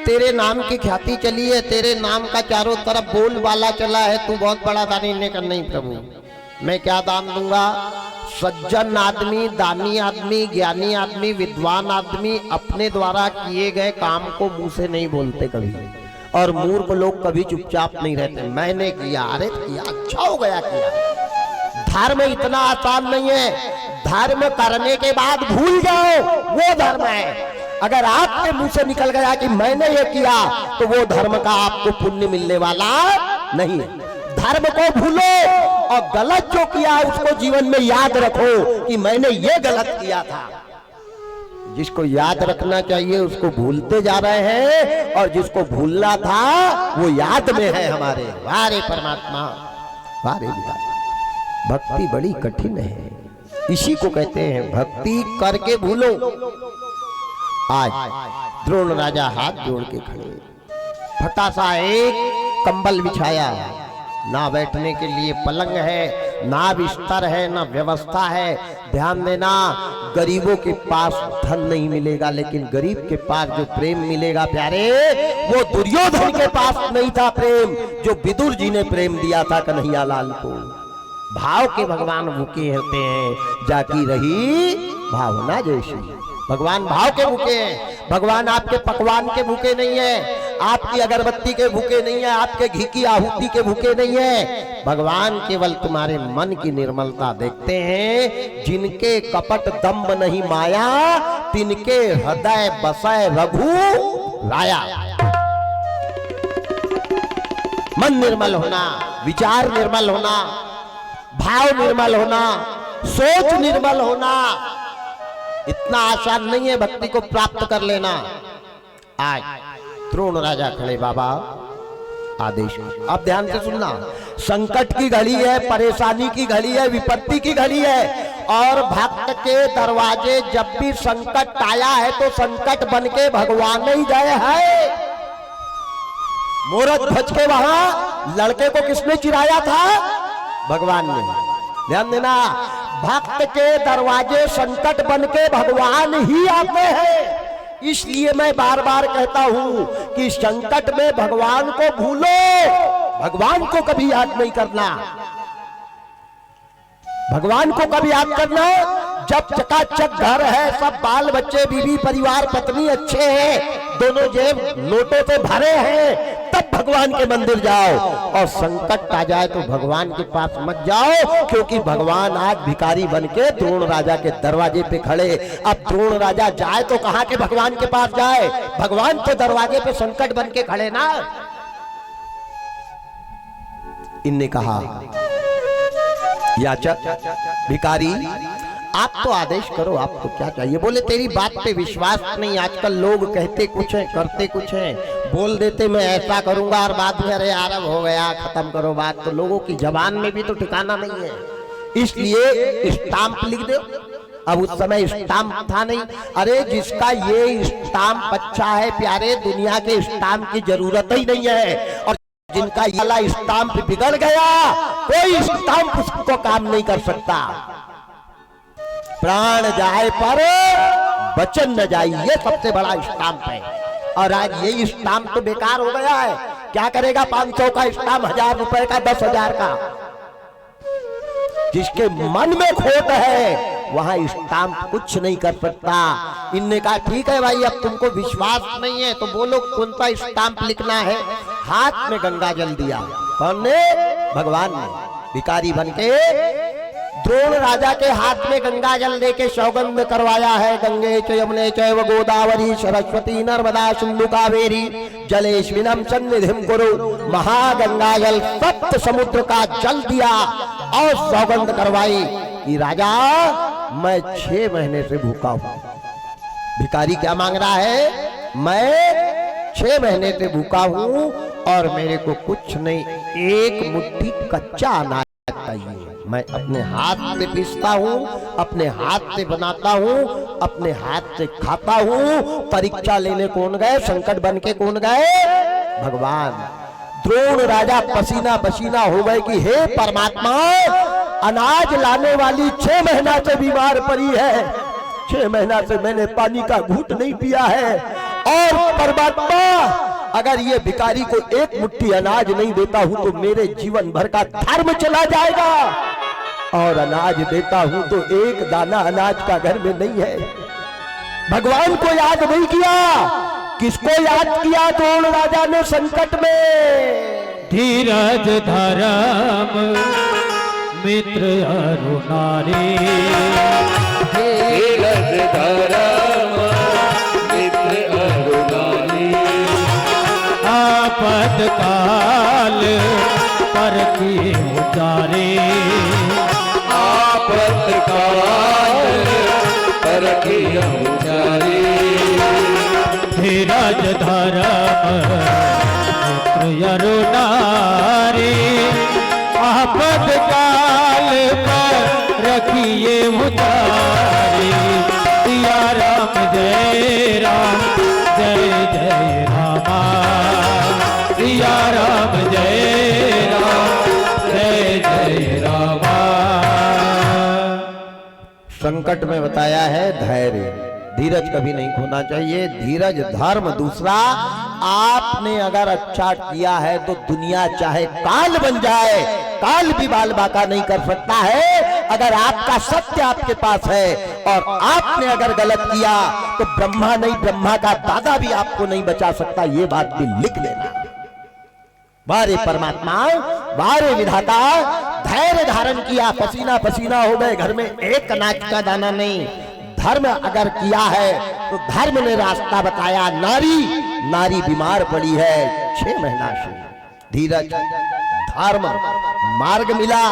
तेरे नाम की ख्याति चली है, तेरे नाम का चारों तरफ बोलबाला चला है, तू बहुत बड़ा दानी। इन्हीं का नहीं प्रभु, मैं क्या दान दूंगा? सज्जन आदमी, दानी आदमी, ज्ञानी आदमी, विद्वान आदमी अपने द्वारा किए गए काम को मुंह से नहीं बोलते कभी, और मूर्ख लोग कभी चुपचाप नहीं रहते। मैंने किया, अरे किया, अच्छा हो गया किया। धर्म इतना आसान नहीं है। धर्म करने के बाद भूल जाओ, वो धर्म है। अगर आपके मुंह से निकल गया कि मैंने ये किया, तो वो धर्म का आपको पुण्य मिलने वाला नहीं है। धर्म को भूलो और गलत जो किया उसको जीवन में याद रखो कि मैंने ये गलत किया था। जिसको याद रखना चाहिए उसको भूलते जा रहे हैं, और जिसको भूलना था वो याद में है हमारे। वारे परमात्मा, वारे विधाता। भक्ति बड़ी कठिन है, इसी को कहते हैं भक्ति करके भूलो। आज द्रोण राजा हाथ जोड़ के खड़े, फटा सा एक कंबल बिछाया, ना बैठने के लिए पलंग है, ना बिस्तर है, ना व्यवस्था है। ध्यान देना, गरीबों के पास धन नहीं मिलेगा, लेकिन गरीब के पास जो प्रेम मिलेगा प्यारे, वो दुर्योधन के पास नहीं था प्रेम, जो विदुर जी ने प्रेम दिया था कन्हैया लाल को। भाव के भगवान भूखे होते हैं, जाकी रही भावना जैसी। भगवान भाव के भूखे हैं। भगवान आपके पकवान के भूखे नहीं है, आपकी अगरबत्ती के भूखे नहीं है, आपके घी की आहुति के भूखे नहीं है। भगवान केवल तुम्हारे मन की निर्मलता देखते हैं। जिनके कपट दम्भ नहीं माया, तिनके हृदय बसै रघु राया। मन निर्मल होना, विचार निर्मल होना, भाव निर्मल होना, सोच निर्मल होना, इतना आसान नहीं है भक्ति को प्राप्त कर लेना। आज द्रोण राजा खड़े, बाबा आदेश। अब ध्यान से सुनना, संकट की घड़ी है, परेशानी की घड़ी है, विपत्ति की घड़ी है, और भक्त के दरवाजे जब भी संकट आया है तो संकट बनके भगवान ही गए हैं। मूरत भज के वहां लड़के को किसने चिराया था? भगवान ने। ध्यान देना, भक्त के दरवाजे संकट बन के भगवान ही आते हैं। इसलिए मैं बार बार कहता हूं कि संकट में भगवान को भूलो, भगवान को कभी याद नहीं करना। भगवान को कभी याद करना जब चकाचक घर है, सब बाल बच्चे, बीवी, परिवार, पत्नी अच्छे हैं, दोनों जेब नोटों से भरे हैं, तब भगवान के मंदिर जाओ। और संकट आ जाए तो भगवान के पास मत जाओ, क्योंकि भगवान आज भिखारी बन के द्रोण राजा के दरवाजे पे खड़े। अब द्रोण राजा जाए तो कहां के भगवान के पास जाए? भगवान तो दरवाजे पे संकट बन के खड़े ना। इनने कहा, याचक, भिखारी, आप तो आदेश करो, आपको क्या चाहिए? बोले तेरी बात पे विश्वास नहीं, आजकल लोग कहते कुछ है करते कुछ है, बोल देते मैं ऐसा करूंगा और बाद में अरे आरब हो गया, खत्म करो बात। तो लोगों की जबान में भी तो ठिकाना नहीं है, इसलिए स्टाम्प लिख दो। अब उस समय स्टाम्प था नहीं। अरे जिसका ये स्टाम्प अच्छा है प्यारे, दुनिया के स्टाम्प की जरूरत ही नहीं है। और जिनका ये वाला स्टाम्प बिगड़ गया, कोई स्टाम्प उसको काम नहीं कर सकता। प्राण जाए पर वचन न जाए, ये सबसे बड़ा स्टाम्प है। और आज ये स्टाम्प तो बेकार हो गया है। क्या करेगा 500 का स्टाम्प, 1000 रुपए का, 10,000 का? जिसके मन में खोट है वहां स्टाम्प कुछ नहीं कर सकता। इनने कहा ठीक है भाई, अब तुमको विश्वास नहीं है तो बोलो कौन सा स्टाम्प लिखना है। हाथ में गंगा जल दिया। कौन ने? भगवान ने। भिखारी बनके द्रोण राजा के हाथ में गंगा जल देके सौगंध करवाया है। गंगे च यमुने चैव गोदावरी सरस्वती नर्मदा सिंधु कावेरी जलेस्मिनं सन्निधिं कुरु। महागंगा जल सप्त समुद्र का जल दिया और सौगंध करवाई कि राजा मैं 6 महीने से भूखा हूं। भिखारी क्या मांग रहा है? मैं 6 महीने से भूखा हूं और मेरे को कुछ नहीं, एक मुट्ठी कच्चा अनाज चाहिए। मैं अपने हाथ से पीसता हूँ, अपने हाथ से बनाता हूँ, अपने हाथ से खाता हूँ। परीक्षा लेने कौन गए? संकट बन के कौन गए? भगवान। द्रोण राजा पसीना पसीना हो गए कि हे परमात्मा, अनाज लाने वाली 6 महीना से बीमार पड़ी है, 6 महीना से मैंने पानी का घूंट नहीं पिया है। और परमात्मा अगर ये भिखारी को एक मुट्ठी अनाज नहीं देता हूं तो मेरे जीवन भर का धर्म चला जाएगा। और अनाज देता हूं तो एक दाना अनाज का घर में नहीं है। भगवान को याद नहीं किया, किसको याद किया? द्रोण राजा ने संकट में। धीरज धर्म मित्र अरु नारी, धीरज धर्म मित्र अरु नारी। आपद काल पर की उतारे, आपद काल पर की उतारे। धीरज धर्म मित्र अरु नारी, आपद काल पर रखिए उतारी। सिया राम जय राम, जय जय रामा। सिया राम जय राम, जय जय रामा। संकट में बताया है धैर्य, धीरज कभी नहीं खोना चाहिए। धीरज धर्म। दूसरा, आपने अगर अच्छा किया है तो दुनिया चाहे काल बन जाए, काल भी बाल बाका नहीं कर सकता है। अगर आपका सत्य आपके पास है और आपने अगर गलत किया तो ब्रह्मा नहीं, ब्रह्मा का दादा भी आपको नहीं बचा सकता। ये बात भी लिख लेना। बारे परमात्मा, बारे विधाता, धैर्य धारण किया, पसीना पसीना हो गए, घर में एक अनाज का दाना नहीं। धर्म अगर किया है तो धर्म ने रास्ता बताया। नारी बीमार पड़ी है 6 महीना से, धीरज धर्म मार्ग मिला,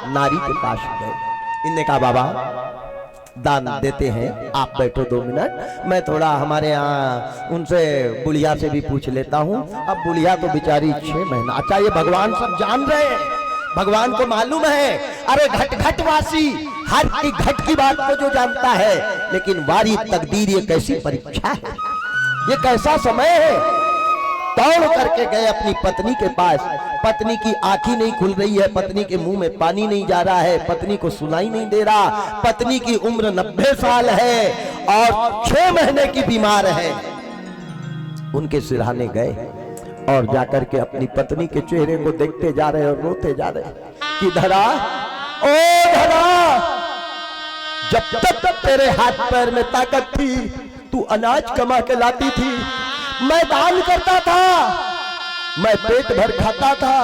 नारी के पास गए। इनने कहा बाबा दान देते हैं, आप बैठो 2 मिनट, मैं थोड़ा हमारे यहाँ उनसे बुढ़िया से भी पूछ लेता हूँ। अब बुढ़िया तो बेचारी 6 महीना। अच्छा ये भगवान सब जान रहे हैं, भगवान को मालूम है। अरे घट घट वासी हर की घट की बात को जो जानता है, लेकिन वारी तकदीर ये कैसी परीक्षा है, ये कैसा समय है। दौड़ करके गए अपनी पत्नी के पास। पत्नी की आंखें नहीं खुल रही है, पत्नी के मुंह में पानी नहीं जा रहा है, पत्नी को सुनाई नहीं दे रहा। पत्नी की उम्र 90 साल है और 6 महीने की बीमार है। उनके सिरहाने गए और जाकर के अपनी पत्नी के चेहरे को देखते जा रहे और रोते जा रहे कि धरा, ओ धरा, जब तक तेरे हाथ पैर में ताकत थी तू अनाज कमा के लाती थी, मैं दान करता था, मैं पेट भर खाता था,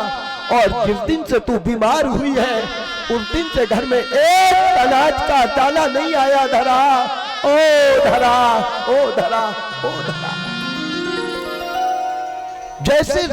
और जिस दिन से तू बीमार हुई है उस दिन से घर में एक अनाज का दाना नहीं आया धरा, ओ धरा, ओ धरा, ओ धरा। जैसे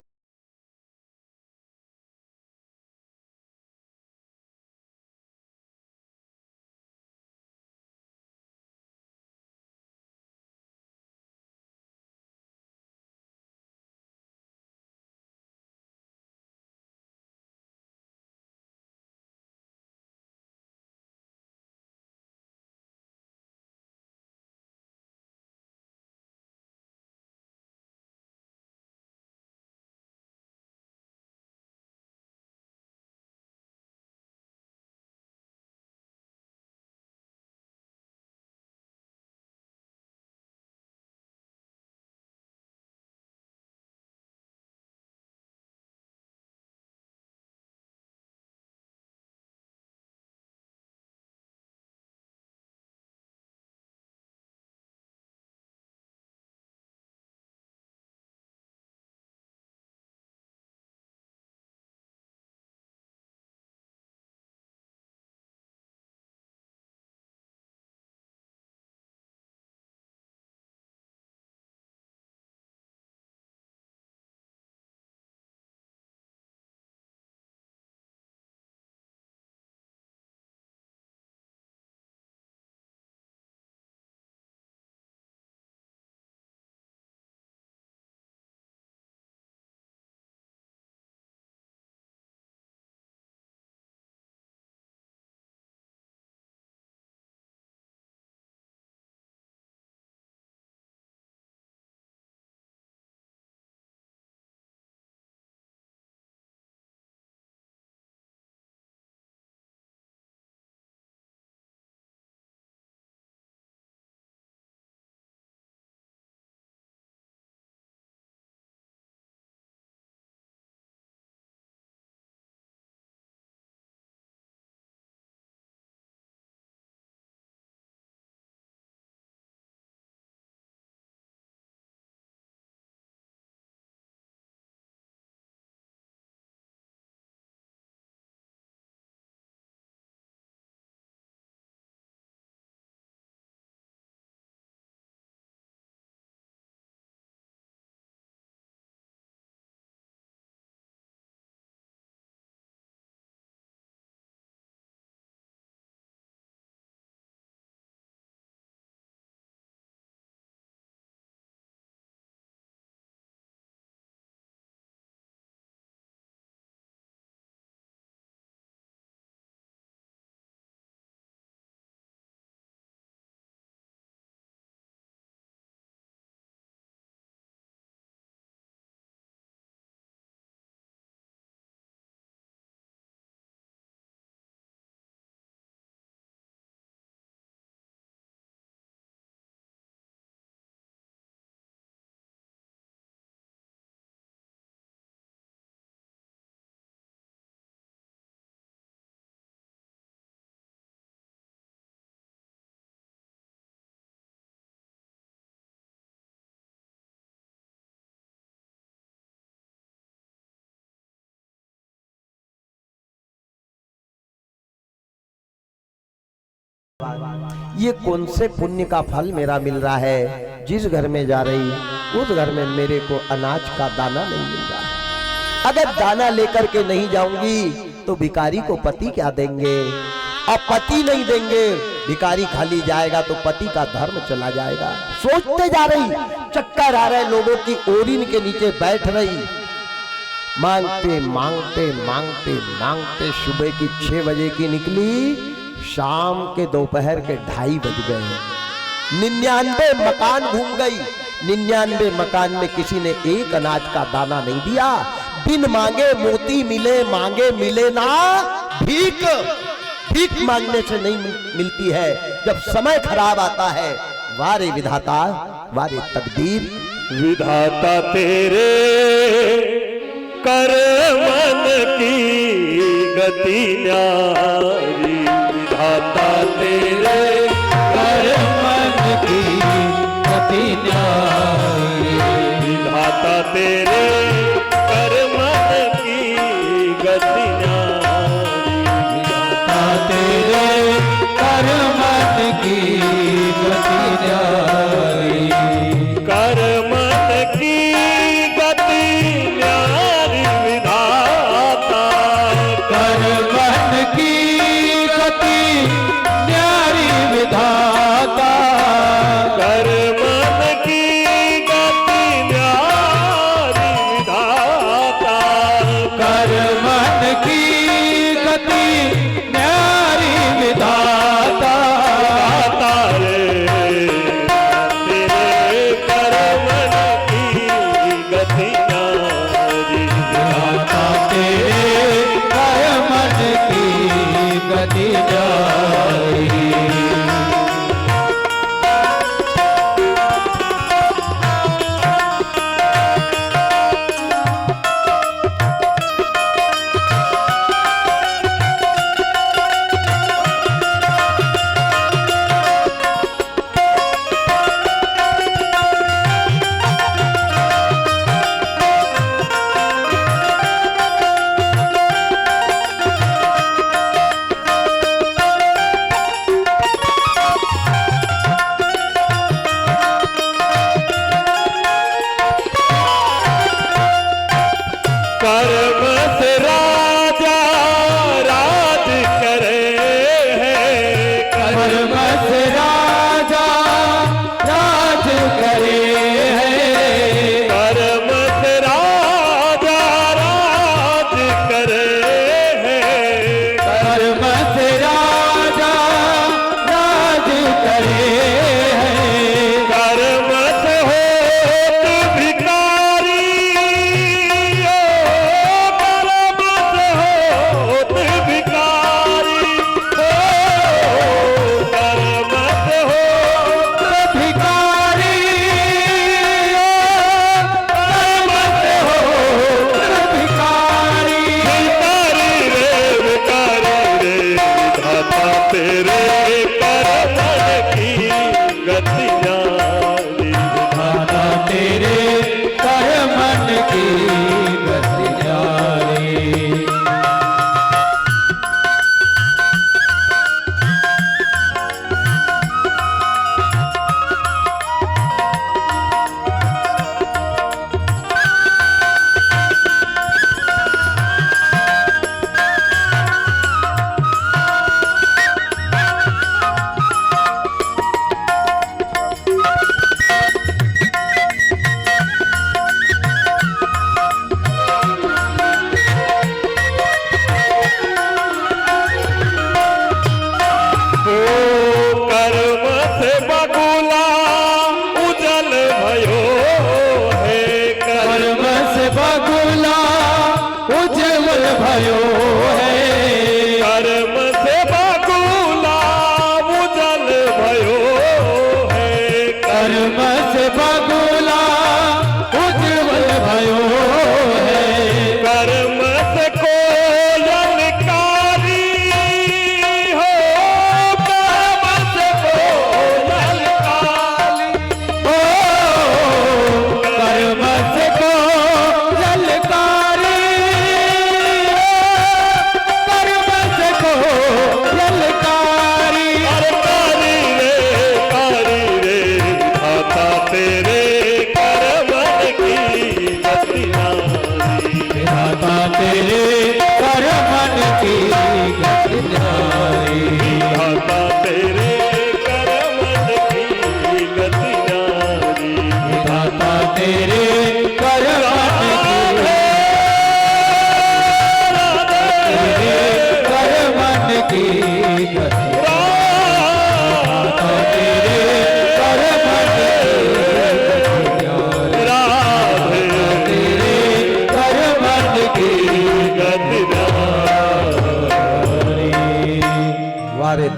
ये कौन से पुण्य का फल मेरा मिल रहा है, जिस घर में जा रही उस घर में मेरे को अनाज का दाना नहीं मिल रहा है। अगर दाना लेकर के नहीं जाऊंगी तो भिखारी को पति क्या देंगे, अब पति नहीं देंगे, भिखारी खाली जाएगा तो पति का धर्म चला जाएगा। सोचते जा रही, चक्कर आ रहे लोगों की, ओरिन के नीचे बैठ रही, मांगते मांगते मांगते मांगते सुबह की 6 बजे की निकली, शाम के दोपहर के 2:30 बज गए। 99 मकान घूम गई, 99 मकान में किसी ने एक अनाज का दाना नहीं दिया। बिन मांगे मोती मिले, मांगे मिले ना भीख। भीख मांगने से नहीं मिलती है, जब समय खराब आता है। वारे विधाता, वारे तकदीर, विधाता तेरे कर मन की गति न्यारी। विधाता तेरे कर मन की गति न्यारी। विधाता तेरे कर मन की गति न्यारी। विधाता तेरे कर मन की गति न्यारी। कर मन की गति न्यारी। विधाता कर मन की गति न्यारी। विधाता कर मन की गति न्यारी। विधाता कर मन की गति न्यारी। विधाता तारे तेरे कर मन की गति न्यारी। विधाता तेरे कर मन की गति न्यारी। कर्म से राजा राज करे है। कर्म से राजा राज करे है। कर्म से राजा राज करे है। कर्म से राजा राज करे है। कर्म से होत भिखारी। कर्म से होत भिखारी। कर्म से होत भिखारी। कर्म से होत भिखारी। भिखारी रे भिखारी रे। विधाता तेरे कर मन की गति न्यारी। विधाता तेरे कर मन की गति न्यारी। ओ कर्म से बगुला उजल भयो है। कर्म से बगुला उज्जवल भयो है। कर्म से बगुला उजल भयो है। कर्म से बगुला उज्जवल भयो है। कर्म से कोयल कारी हो। कर्म से कोयल काली। ओ कर्म से कोयल कारी। कर्म से कोयल कारी। अरे कारी रे विधाता तेरे कर मन की गति न्यारी। विधाता तेरे कर मन की गति न्यारी। विधाता तेरे कर मन की गति न्यारी। विधाता तेरे कर मन की गति। विधाता तेरे कर मन की गति।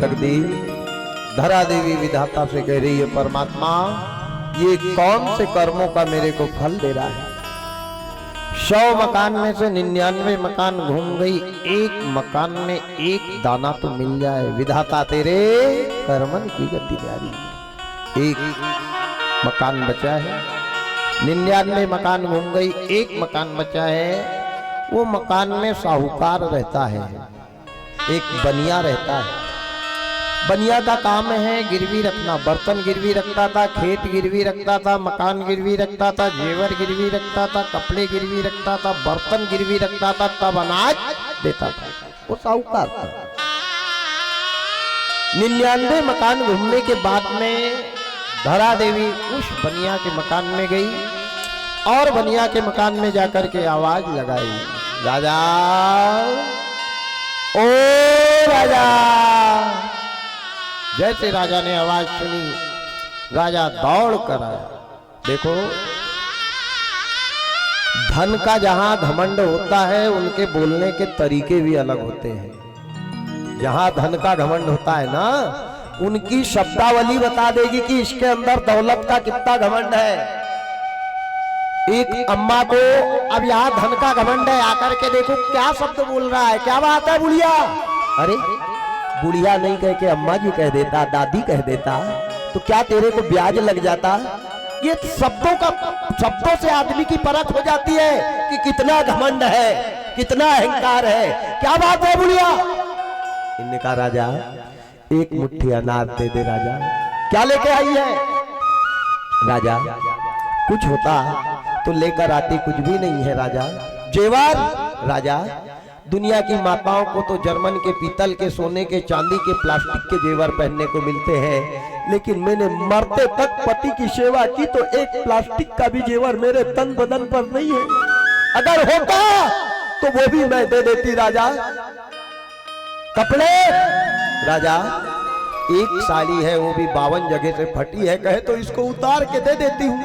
तकदीर। धरा देवी विधाता से कह रही है, परमात्मा ये कौन से कर्मों का मेरे को फल दे रहा है। 100 मकान में से 99 मकान घूम गई, एक मकान में एक दाना तो मिल जाए। विधाता तेरे कर्मन की गति जारी। एक मकान बचा है, 99 मकान घूम गई, एक मकान बचा है। वो मकान में साहूकार रहता है, एक बनिया रहता है। बनिया का काम है गिरवी रखना, बर्तन गिरवी रखता था, खेत गिरवी रखता था, मकान गिरवी रखता था, जेवर गिरवी रखता था, कपड़े गिरवी रखता था, बर्तन गिरवी रखता था, तब अनाज देता था। वो साहूकार था। 99 मकान घूमने के बाद में धरा देवी उस बनिया के मकान में गई और बनिया के मकान में जाकर के आवाज लगाई, राजा ओ राजा। जैसे राजा ने आवाज सुनी, राजा दौड़ कर आया। देखो, धन का जहां घमंड होता है उनके बोलने के तरीके भी अलग होते हैं। जहां धन का घमंड होता है ना, उनकी शब्दावली बता देगी कि इसके अंदर दौलत का कितना घमंड है। एक अम्मा को अब यहाँ धन का घमंड है, आकर के देखो क्या शब्द बोल रहा है, क्या बात है बुढ़िया। अरे बुढ़िया नहीं कह के अम्मा जी कह देता, दादी कह देता, तो क्या तेरे को ब्याज लग जाता। ये शब्दों से आदमी की परख हो जाती है कि कितना घमंड है, कितना अहंकार है। क्या बात है बुढ़िया। इनने कहा, राजा एक मुट्ठी अनार दे दे। राजा क्या लेके आई है। राजा कुछ होता तो लेकर आती, कुछ भी नहीं है राजा। जेवर। राजा दुनिया की माताओं को तो जर्मन के, पीतल के, सोने के, चांदी के, प्लास्टिक के जेवर पहनने को मिलते हैं, लेकिन मैंने मरते तक पति की सेवा की तो एक प्लास्टिक का भी जेवर मेरे तन बदन पर नहीं है। अगर होता तो वो भी मैं दे देती। राजा कपड़े। राजा एक साड़ी है, वो भी 52 जगह से फटी है, कहे तो इसको उतार के दे देती हूँ।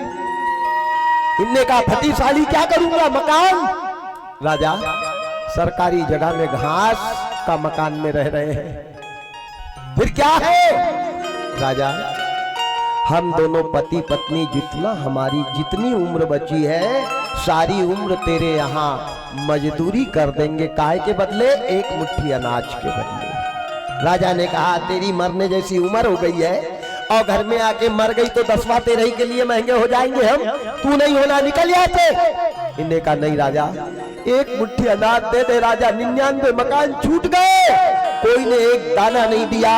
इनने कहा, फटी साड़ी क्या करूंगा। मकान। राजा सरकारी जगह में घास का मकान में रह रहे हैं, फिर क्या है। राजा हम दोनों पति पत्नी, जितना हमारी जितनी उम्र बची है सारी उम्र तेरे यहाँ मजदूरी कर देंगे, काय के बदले, एक मुट्ठी अनाज के बदले। राजा ने कहा, तेरी मरने जैसी उम्र हो गई है और घर में आके मर गई तो 10वां 13 के लिए महंगे हो जाएंगे हम, तू नहीं होना, निकल यहाँ से। इन्हें कहा, नहीं राजा एक मुट्ठी अनाज दे दे। राजा 99 मकान छूट गए, कोई ने एक दाना नहीं दिया,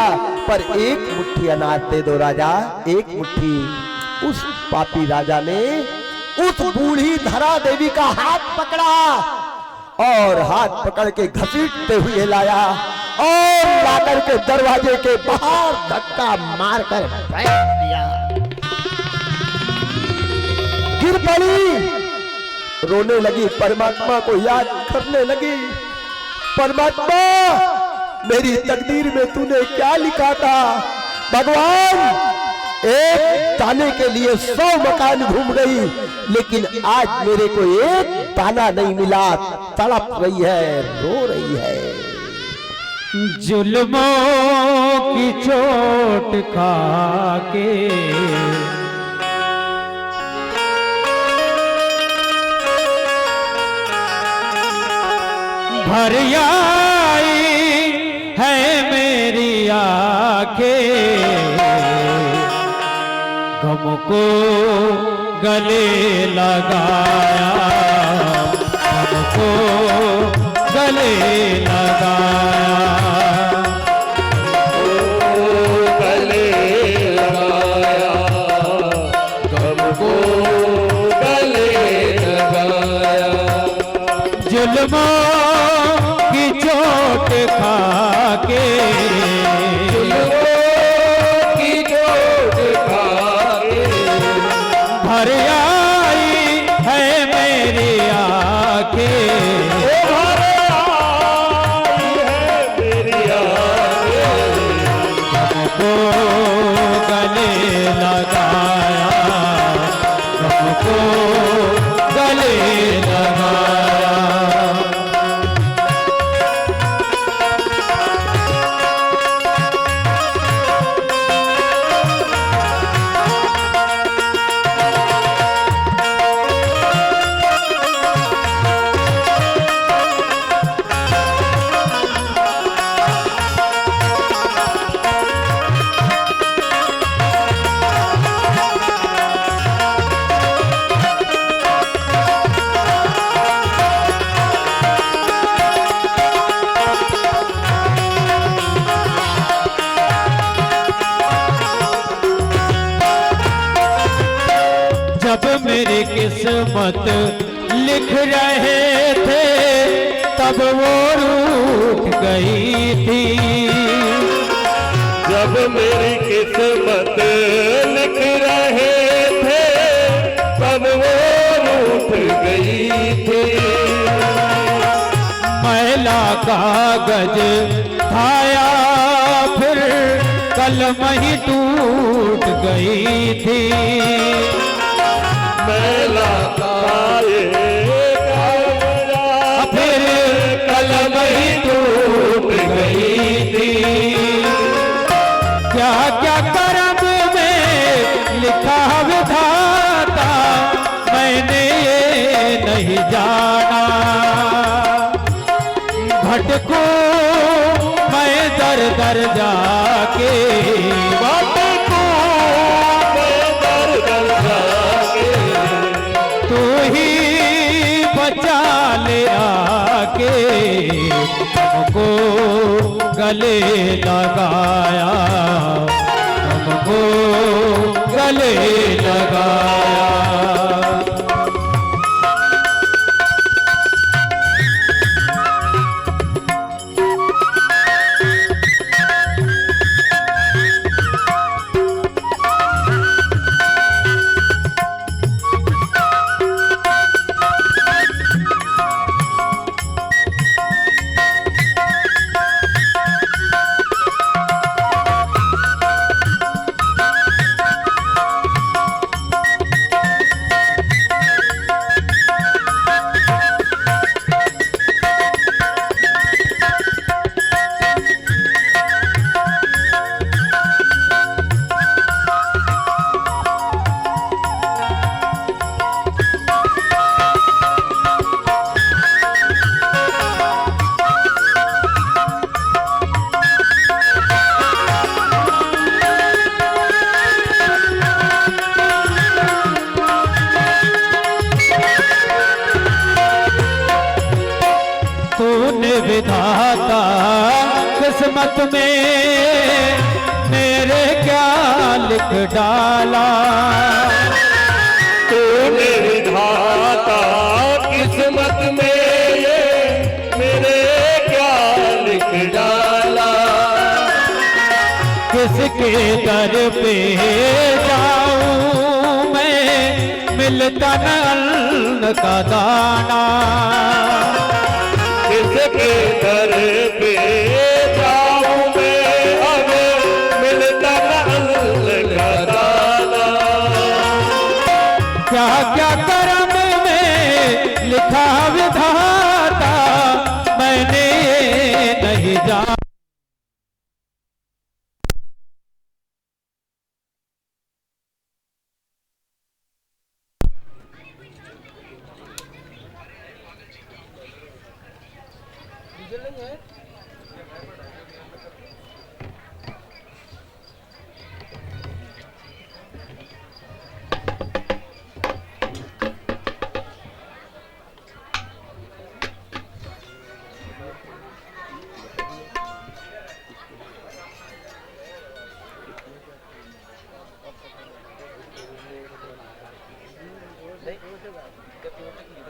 पर एक मुट्ठी अनाज दे दो राजा, एक मुट्ठी। उस पापी राजा ने उस बूढ़ी धरा देवी का हाथ पकड़ा और हाथ पकड़ के घसीटते हुए लाया और लाकर के दरवाजे के बाहर धक्का मारकर फेंक दिया। गिर पड़ी, रोने लगी, परमात्मा को याद करने लगी। परमात्मा मेरी तकदीर में तूने क्या लिखा था। भगवान एक दाने के लिए 100 मकान घूम गई, लेकिन आज मेरे को एक दाना नहीं मिला। तड़प रही है, रो रही है। जुल्मों की चोट खा के भर आई है मेरी आंखें, गम को गले लगाया, गम को गले लगाया। जुल्मों की चोट खा के, जुल्मों की चोट खा के भर आई है मेरी आंखें, भर आई है मेरी आंखें, हमको गले लगाया, हमको गले लगाया। किस्मत लिख रहे थे तब वो रूठ गई थी। जब मेरी किस्मत लिख रहे थे तब वो रूठ गई थी। मैला कागज थाया फिर कलम ही टूट गई थी। मैला काये फिर कलम ही टूट गई थी। क्या क्या कर्म में लिखा विधाता मैंने ये नहीं जाना। भटकूं मैं दर दर जाके, भटकूं मैं दर दर जाके, तू ही बचा ले आके। हमको गले लगाया, हमको गले लगाया। तूने विधाता किस्मत में मेरे क्या लिख डाला। तूने विधाता किस्मत में ये मेरे क्या लिख डाला। किसके दर पे जाऊं मैं मिलता न अन्न का दाना। किसके दर पे जाऊं मैं अब मिलता न अन्न का दाना। क्या क्या कर्म में लिखा विधाता मैंने ये नहीं जाना। डीजल नहीं है।